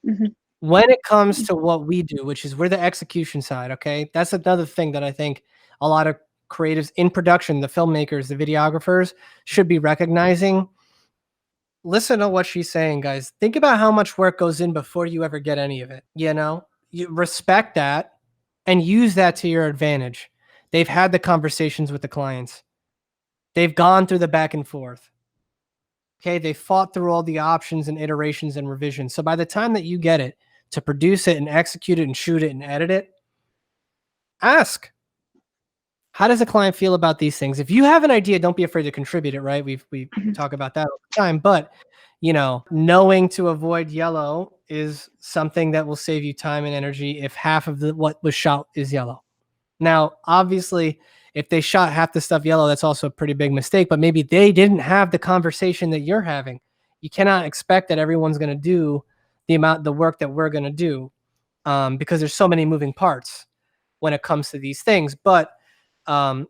Mhm. When it comes to what we do, which is we're the execution side, okay? That's another thing that I think a lot of creatives in production, the filmmakers, the videographers, should be recognizing. Listen to what she's saying, guys. Think about how much work goes in before you ever get any of it. You know, you respect that and use that to your advantage. They've had the conversations with the clients. They've gone through the back and forth. Okay. They fought through all the options and iterations and revisions. So by the time that you get it to produce it and execute it and shoot it and edit it, ask, how does a client feel about these things? If you have an idea, don't be afraid to contribute it, right? We Mhm. talk about that all the time, but you know, knowing to avoid yellow is something that will save you time and energy if half of what was shot is yellow. Now, obviously, if they shot half the stuff yellow, that's also a pretty big mistake, but maybe they didn't have the conversation that you're having. You cannot expect that everyone's going to do the work that we're going to do, because there's so many moving parts when it comes to these things. But um,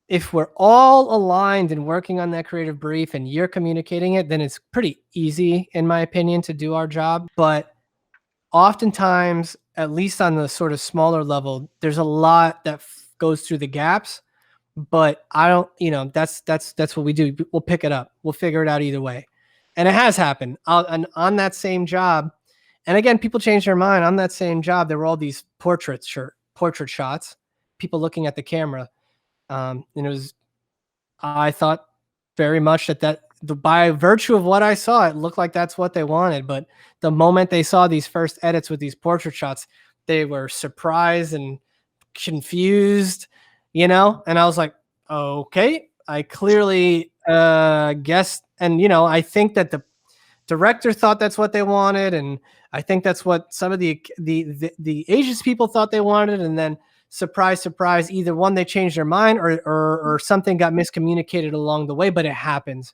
if we're all aligned and working on that creative brief and you're communicating it, then it's pretty easy, in my opinion, to do our job. But oftentimes, at least on the sort of smaller level, there's a lot that goes through the gaps. But I don't, you know, that's what we do. We'll pick it up. We'll figure it out either way. And it has happened on that same job. And again, people change their mind. On that same job, there were all these portrait shots, people looking at the camera. And it was, I thought very much by virtue of what I saw, it looked like that's what they wanted. But the moment they saw these first edits with these portrait shots, they were surprised and confused, you know? And I was like, okay, I clearly guessed. And, you know, I think that the director thought that's what they wanted. And I think that's what some of the Asian people thought they wanted. And then surprise, surprise, either one, they changed their mind or something got miscommunicated along the way, but it happens.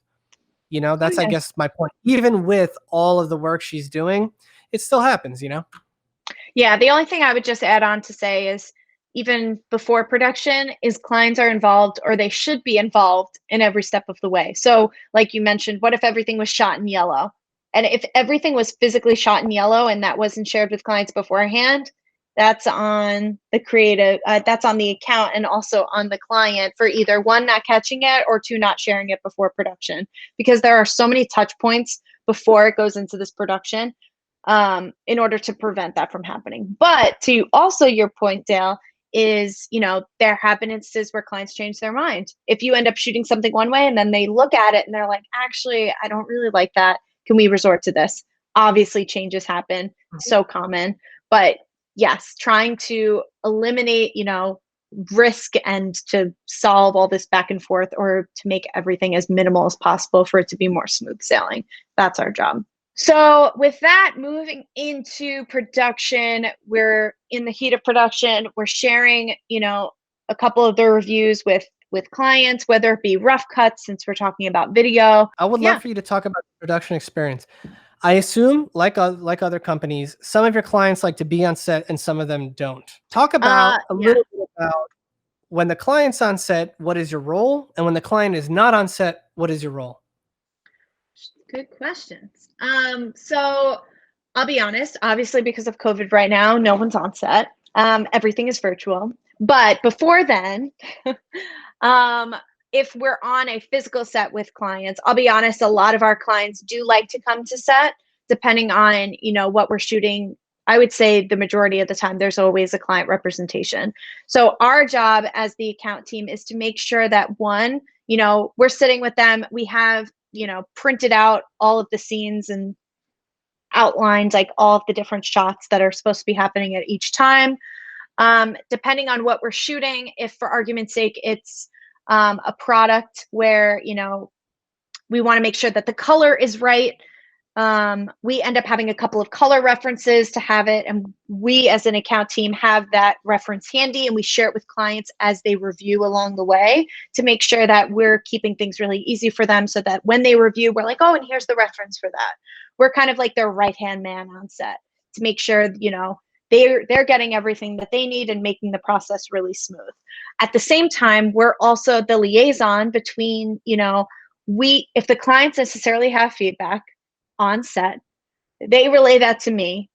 You know, Oh, that's, I yeah. guess, my point. Even with all of the work she's doing, it still happens, you know? Yeah, the only thing I would just add on to say is, even before production, is clients are involved, or they should be involved in every step of the way. So, like you mentioned, what if everything was shot in yellow? And if everything was physically shot in yellow and that wasn't shared with clients beforehand, that's on the creative, that's on the account, and also on the client for either one, not catching it, or two, not sharing it before production. Because there are so many touch points before it goes into this production, in order to prevent that from happening. But to also your point, Dale, is, you know, there have been instances where clients change their mind. If you end up shooting something one way and then they look at it and they're like, actually, I don't really like that. Can we resort to this? Obviously, changes happen. So common. But yes, trying to eliminate, you know, risk and to solve all this back and forth, or to make everything as minimal as possible for it to be more smooth sailing. That's our job. So, with that, moving into production, we're in the heat of production. We're sharing, you know, a couple of the reviews with clients, whether it be rough cuts, since we're talking about video. I would love Yeah. for you to talk about the production experience. I assume, like other companies, some of your clients like to be on set and some of them don't. Talk about a Yeah. little bit about when the client's on set, what is your role? And when the client is not on set, what is your role? Good questions. So I'll be honest, obviously because of COVID right now, no one's on set. Everything is virtual. But before then, um, if we're on a physical set with clients, I'll be honest, a lot of our clients do like to come to set, depending on, what we're shooting. I would say the majority of the time, there's always a client representation. So our job as the account team is to make sure that one, we're sitting with them. We have, printed out all of the scenes and outlined like all of the different shots that are supposed to be happening at each time. Depending on what we're shooting, if for argument's sake, it's a product where, we want to make sure that the color is right. We end up having a couple of color references to have it. And we as an account team have that reference handy, and we share it with clients as they review along the way to make sure that we're keeping things really easy for them so that when they review, we're like, oh, and here's the reference for that. We're kind of like their right-hand man on set to make sure, they're getting everything that they need and making the process really smooth. At the same time, we're also the liaison between, if the clients necessarily have feedback on set, they relay that to me.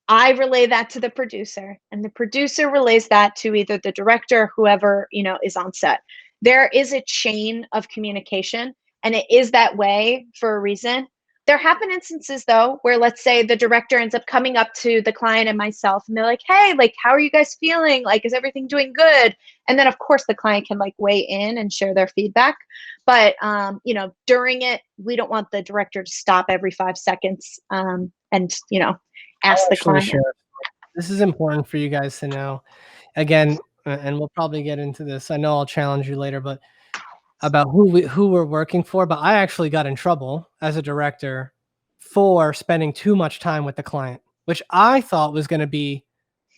I relay that to the producer, and the producer relays that to either the director or whoever, is on set. There is a chain of communication, and it is that way for a reason. There have been instances though, where let's say the director ends up coming up to the client and myself and they're like, hey, like, how are you guys feeling? Like, is everything doing good? And then of course the client can like weigh in and share their feedback. But, during it, we don't want the director to stop every 5 seconds and, ask the client. Sure. This is important for you guys to know. Again, and we'll probably get into this. I know I'll challenge you later, but about who we're working for. But I actually got in trouble as a director for spending too much time with the client, which I thought was going to be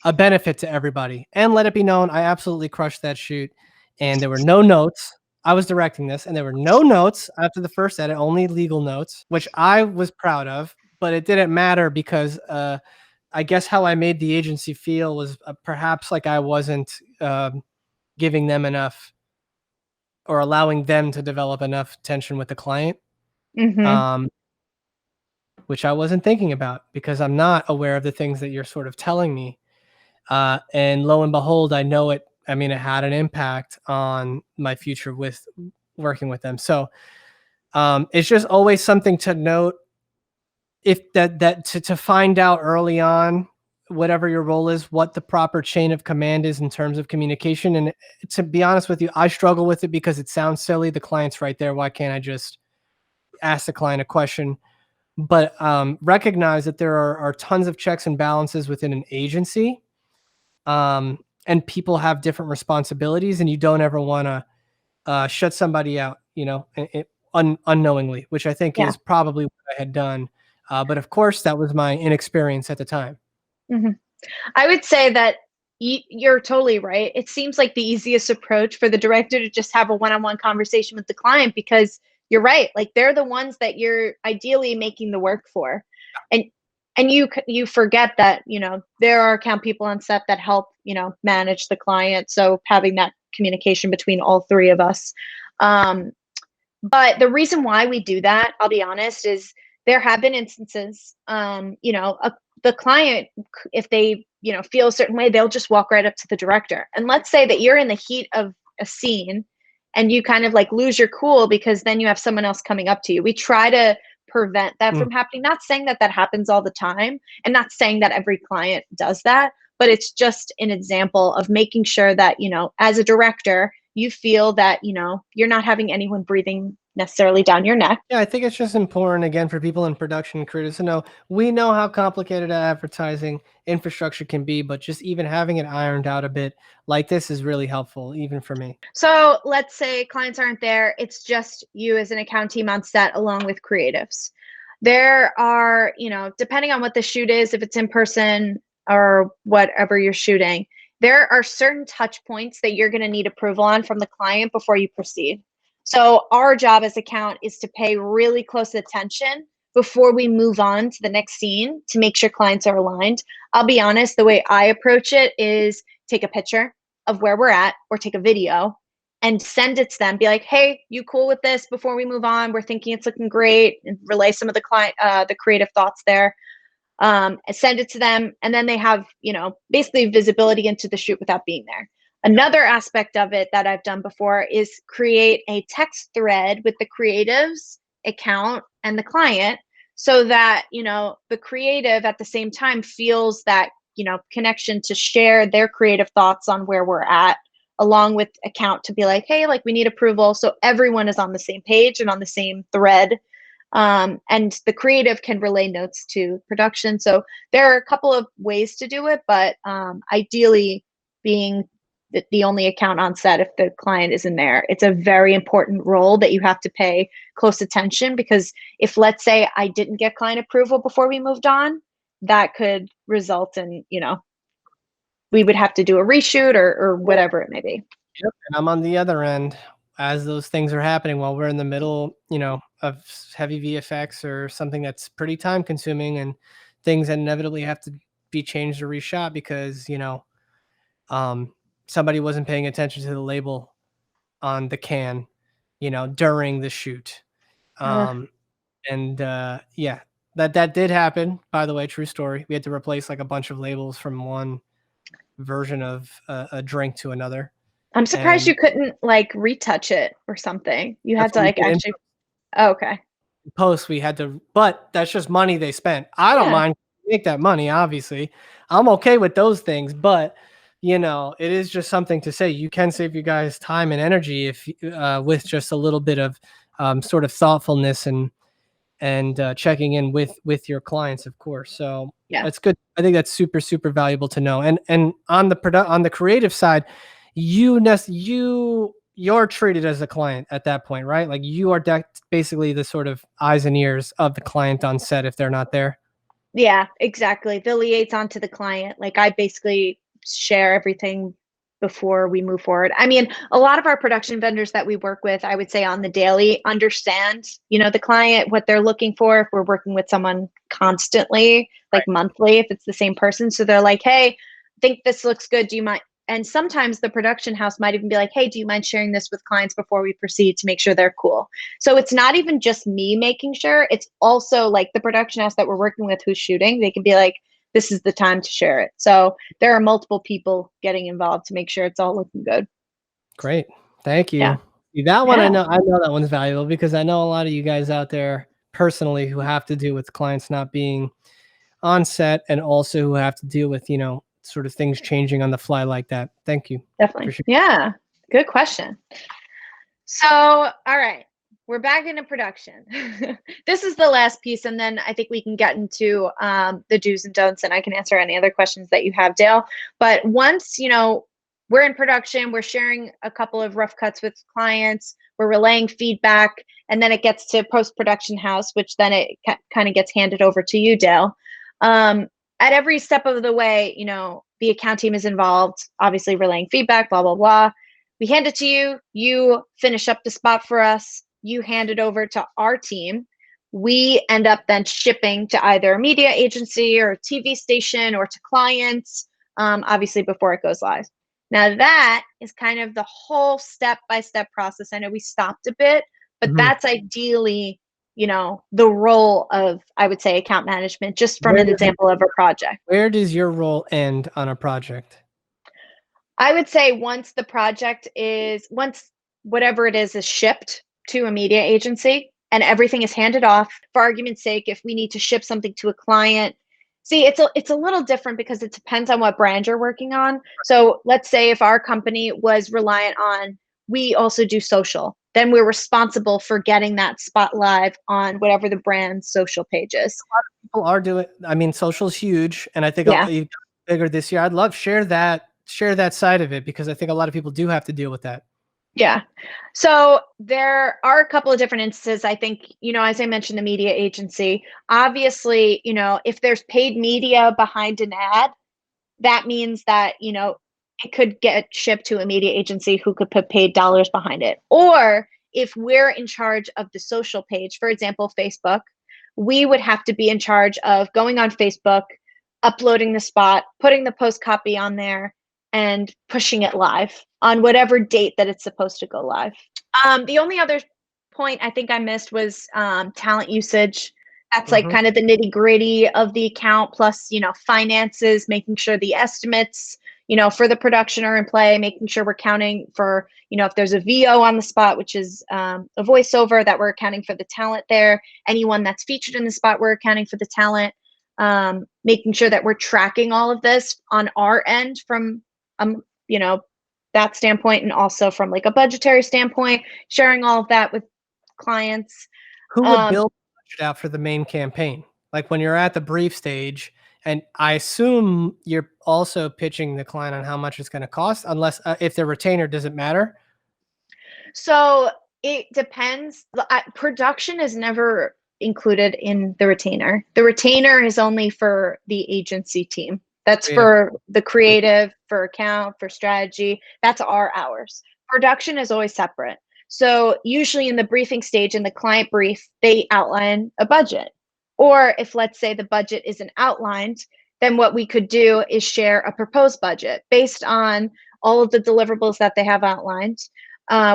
a benefit to everybody. And let it be known, I absolutely crushed that shoot. And there were no notes. I was directing this, and there were no notes after the first edit, only legal notes, which I was proud of. But it didn't matter because I guess how I made the agency feel was perhaps like I wasn't giving them enough or allowing them to develop enough tension with the client, which I wasn't thinking about because I'm not aware of the things that you're sort of telling me. And lo and behold, I know it. I mean, it had an impact on my future with working with them. So it's just always something to note. If to find out early on, whatever your role is, what the proper chain of command is in terms of communication. And to be honest with you, I struggle with it because it sounds silly. The client's right there. Why can't I just ask the client a question? But recognize that there are tons of checks and balances within an agency. And people have different responsibilities, and you don't ever want to shut somebody out, unknowingly, which I think is probably what I had done. But of course, that was my inexperience at the time. Mm-hmm. I would say that you're totally right. It seems like the easiest approach for the director to just have a one-on-one conversation with the client because you're right. Like they're the ones that you're ideally making the work for. And you forget that, there are account people on set that help, manage the client. So having that communication between all three of us. But the reason why we do that, I'll be honest, is there have been instances, the client, if they, feel a certain way, they'll just walk right up to the director. And let's say that you're in the heat of a scene and you kind of like lose your cool because then you have someone else coming up to you. We try to prevent that from happening. Not saying that that happens all the time and not saying that every client does that, but it's just an example of making sure that, as a director, you feel that, you're not having anyone breathing necessarily down your neck. Yeah, I think it's just important, again, for people in production and creators to know, we know how complicated advertising infrastructure can be, but just even having it ironed out a bit like this is really helpful, even for me. So let's say clients aren't there. It's just you as an account team on set along with creatives. There are, depending on what the shoot is, if it's in person or whatever you're shooting, there are certain touch points that you're going to need approval on from the client before you proceed. So our job as account is to pay really close attention before we move on to the next scene to make sure clients are aligned. I'll be honest, the way I approach it is take a picture of where we're at or take a video and send it to them. Be like, hey, you cool with this before we move on? We're thinking it's looking great, and relay some of the creative thoughts there. And send it to them. And then they have, basically visibility into the shoot without being there. Another aspect of it that I've done before is create a text thread with the creatives account and the client, so that, the creative at the same time feels that, connection to share their creative thoughts on where we're at, along with account to be like, hey, like we need approval. So everyone is on the same page and on the same thread. And the creative can relay notes to production. So there are a couple of ways to do it, but ideally being the only account on set if the client isn't there. It's a very important role that you have to pay close attention, because if, let's say, I didn't get client approval before we moved on, that could result in, we would have to do a reshoot or whatever it may be. Yep. And I'm on the other end as those things are happening while we're in the middle, of heavy VFX or something that's pretty time consuming, and things inevitably have to be changed or reshot because, somebody wasn't paying attention to the label on the can, during the shoot. Yeah, that did happen, by the way, true story. We had to replace like a bunch of labels from one version of a drink to another. I'm surprised And you couldn't like retouch it or something. You had that's to what we like did in actually. Oh, okay. post. We had to, but that's just money they spent. I don't Yeah. mind make that money, obviously. I'm okay with those things, but it is just something to say. You can save you guys time and energy if with just a little bit of sort of thoughtfulness and checking in with your clients, of course. So Yeah. that's good. I think that's super, super valuable to know. And on the creative side, you're treated as a client at that point, right? Like you are basically the sort of eyes and ears of the client on set if they're not there. Yeah, exactly. The liaison to the client. Like I basically share everything before we move forward. I mean, a lot of our production vendors that we work with, I would say on the daily, understand, the client, what they're looking for. If we're working with someone constantly, like monthly, if it's the same person. So they're like, hey, I think this looks good. Do you mind? And sometimes the production house might even be like, hey, do you mind sharing this with clients before we proceed to make sure they're cool? So it's not even just me making sure, it's also like the production house that we're working with who's shooting. They can be like, this is the time to share it. So there are multiple people getting involved to make sure it's all looking good. Great. Thank Yeah. you. See, that one Yeah. I know that one's valuable because I know a lot of you guys out there personally who have to deal with clients not being on set and also who have to deal with, sort of things changing on the fly like that. Thank you. For Definitely. sure. Yeah. Good question. So, all right, we're back into production. This is the last piece, and then I think we can get into the do's and don'ts, and I can answer any other questions that you have, Dale. But once, we're in production, we're sharing a couple of rough cuts with clients, we're relaying feedback, and then it gets to post-production house, which then it kind of gets handed over to you, Dale. At every step of the way, the account team is involved, obviously relaying feedback, blah, blah, blah. We hand it to you, you finish up the spot for us, you hand it over to our team. We end up then shipping to either a media agency or a TV station or to clients, obviously before it goes live. Now that is kind of the whole step-by-step process. I know we stopped a bit, but that's ideally, the role of, I would say, account management, just from an example of a project. Where does your role end on a project? I would say once whatever it is shipped to a media agency and everything is handed off, for argument's sake, if we need to ship something to a client, see, it's a little different because it depends on what brand you're working on. So let's say if our company was reliant on, we also do social, then we're responsible for getting that spot live on whatever the brand's social page is. People are doing, I mean, social's huge, and I think Yeah. you've got bigger this year. I'd love share that side of it because I think a lot of people do have to deal with that. Yeah. So there are a couple of different instances. I think, as I mentioned, the media agency, obviously, if there's paid media behind an ad, that means that, it could get shipped to a media agency who could put paid dollars behind it. Or if we're in charge of the social page, for example, Facebook, we would have to be in charge of going on Facebook, uploading the spot, putting the post copy on there, and pushing it live on whatever date that it's supposed to go live. The only other point I think I missed was talent usage. That's like Mhm. kind of the nitty gritty of the account, plus, finances, making sure the estimates, for the production are in play, making sure we're counting for, if there's a VO on the spot, which is a voiceover, that we're accounting for the talent there. Anyone that's featured in the spot, we're accounting for the talent. Making sure that we're tracking all of this on our end from, you know, that standpoint, and also from like a budgetary standpoint, sharing all of that with clients. Who would Um, build the budget out for the main campaign? Like when you're at the brief stage, and I assume you're also pitching the client on how much it's going to cost, unless if they're retainer, does it matter? so it depends. Production is never included in the retainer. The retainer is only for the agency team. That's Creative. for the creative, for account, for strategy. That's our hours. Production is always separate. So usually in the briefing stage, in the client brief, they outline a budget. Or if, let's say, the budget isn't outlined, then what we could do is share a proposed budget based on all of the deliverables that they have outlined.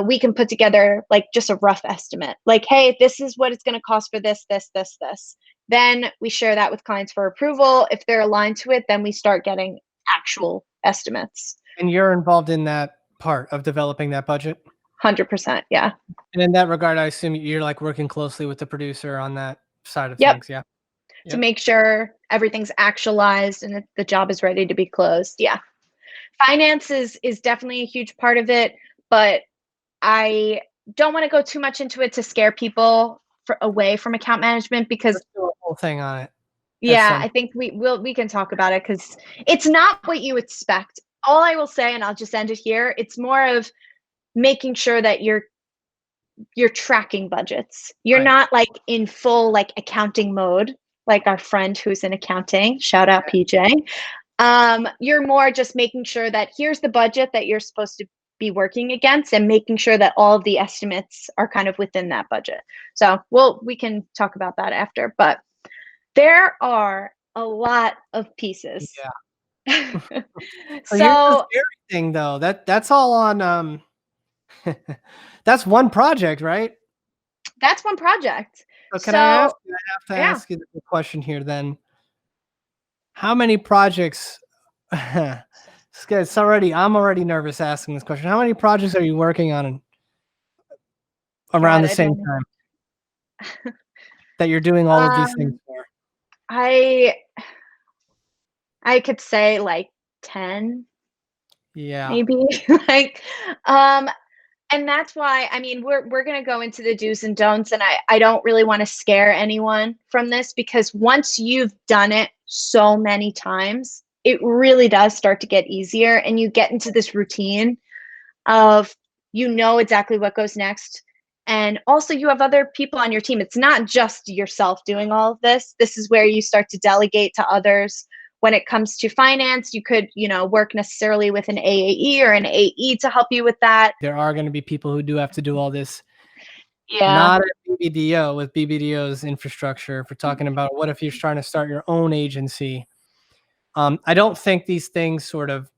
We can put together like just a rough estimate, like, hey, this is what it's going to cost for this, this, this, this. Then we share that with clients for approval. If they're aligned to it, then we start getting actual estimates. And you're involved in that part of developing that budget? 100%. Yeah. And in that regard, I assume you're like working closely with the producer on that side of Yep. things. Yeah. To Yep. make sure everything's actualized and that the job is ready to be closed. Yeah. Finance is definitely a huge part of it, but I don't want to go too much into it to scare people away from account management, because Let's do a whole thing on it. yeah, I think we can talk about it, because it's not what you expect. All I will say, and I'll just end it here, it's more of making sure that you're tracking budgets. You're Right. not like in full like accounting mode, like our friend who's in accounting. Shout out PJ. You're more just making sure that here's the budget that you're supposed to be working against, and making sure that all of the estimates are kind of within that budget. So we can talk about that after, but there are a lot of pieces. Yeah. So here's the So scary thing, though. That's all on that's one project, right? that's one project. So can I So ask you, I have to yeah, ask you the question here then. How many projects I'm already nervous asking this question. How many projects are you working on around God, the I same don't. time that you're doing all of these things Um, for? I could say like 10, Yeah. maybe. Like, um, and that's why, I mean, we're gonna go into the do's and don'ts, and I don't really want to scare anyone from this, because once you've done it so many times, it really does start to get easier, and you get into this routine of, exactly what goes next. And also you have other people on your team. It's not just yourself doing all of this. This is where you start to delegate to others. When it comes to finance, you could, work necessarily with an AAE or an AE to help you with that. There are going to be people who do have to do all this, Yeah. not at BBDO with BBDO's infrastructure. If we're talking about what if you're trying to start your own agency, I don't think these things sort of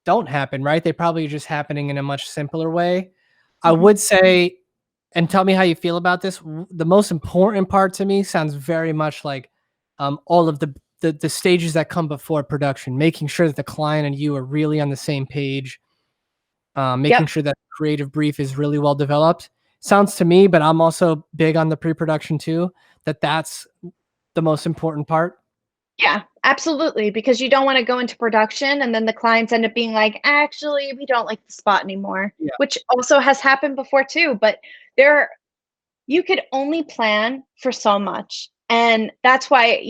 don't happen, right? They probably are just happening in a much simpler way. I Mhm. would say, and tell me how you feel about this. The most important part to me sounds very much like all of the stages that come before production, making sure that the client and you are really on the same page, making Yep. sure that the creative brief is really well developed. Sounds to me, but I'm also big on the pre-production too, that's the most important part. Yeah, absolutely. Because you don't want to go into production and then the clients end up being like, actually, we don't like the spot anymore, Yeah. which also has happened before too. But there, you could only plan for so much. And that's why,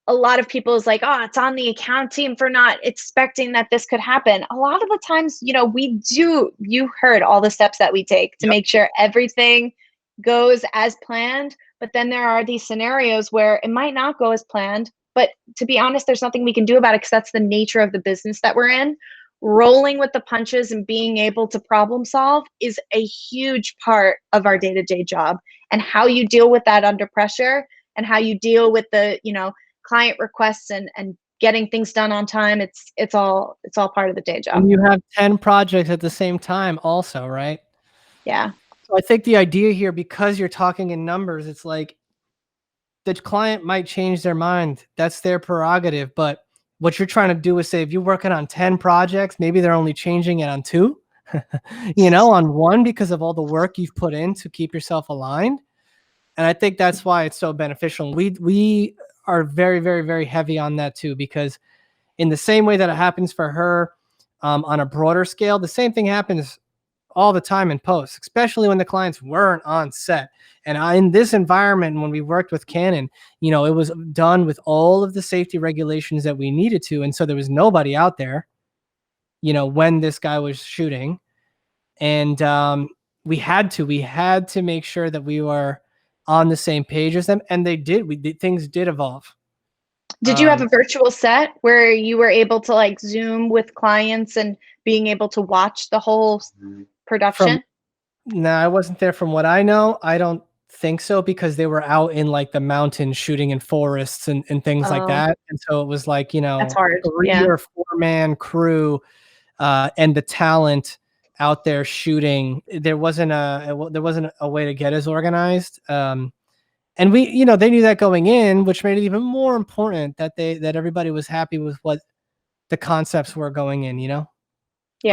a lot of people is like, oh, it's on the account team for not expecting that this could happen. A lot of the times, you heard all the steps that we take to Yep. make sure everything goes as planned. But then there are these scenarios where it might not go as planned. But to be honest, there's nothing we can do about it, because that's the nature of the business that we're in. Rolling with the punches and being able to problem solve is a huge part of our day-to-day job. And how you deal with that under pressure, and how you deal with the, client requests and getting things done on time. It's all part of the day job. And you have 10 projects at the same time also, right? Yeah. So I think the idea here, because you're talking in numbers, it's like the client might change their mind. That's their prerogative. But what you're trying to do is say, if you're working on 10 projects, maybe they're only changing it on 2, on 1, because of all the work you've put in to keep yourself aligned. And I think that's why it's so beneficial. We are very, very, very heavy on that too, because in the same way that it happens for her on a broader scale, the same thing happens all the time in post, especially when the clients weren't on set. And in this environment, when we worked with Canon, it was done with all of the safety regulations that we needed to. And so there was nobody out there, when this guy was shooting. And we had to make sure that we were on the same page as them. And things did evolve. Did you have a virtual set where you were able to like Zoom with clients and being able to watch the whole production? No, I wasn't there from what I know. I don't think so, because they were out in like the mountains shooting in forests and things like that. And so it was like, That's hard. 3 or 4-man crew and the talent out there shooting. There wasn't a way to get as organized. And we, they knew that going in, which made it even more important that everybody was happy with what the concepts were going in, Yeah.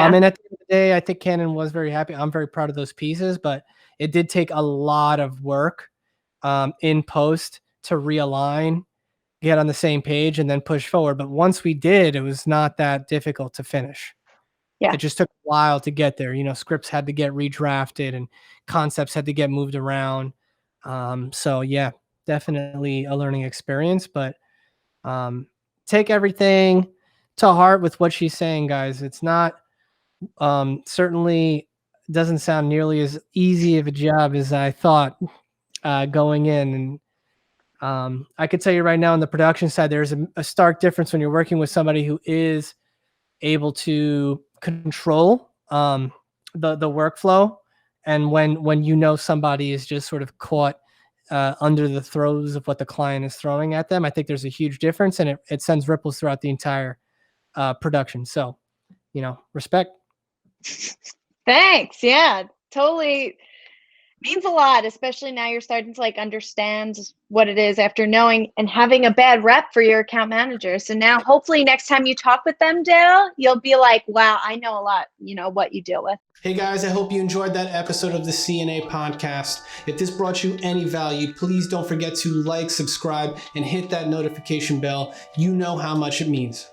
And at the end of the day, I think Canon was very happy. I'm very proud of those pieces, but it did take a lot of work in post to realign, get on the same page, and then push forward. But once we did, it was not that difficult to finish. Yeah. It just took a while to get there. Scripts had to get redrafted and concepts had to get moved around. So yeah, definitely a learning experience, but take everything to heart with what she's saying, guys. It's not certainly doesn't sound nearly as easy of a job as I thought going in. And I could tell you right now on the production side, there's a stark difference when you're working with somebody who is able to control the workflow, and when somebody is just sort of caught under the throes of what the client is throwing at them. I think there's a huge difference, and it sends ripples throughout the entire production. So, respect. Thanks. Yeah, totally means a lot, especially now you're starting to like understand what it is after knowing and having a bad rep for your account manager. So now hopefully next time you talk with them, Dale, you'll be like, wow, I know a lot, what you deal with. Hey guys, I hope you enjoyed that episode of the CNA podcast. If this brought you any value, please don't forget to like, subscribe, and hit that notification bell. You know how much it means.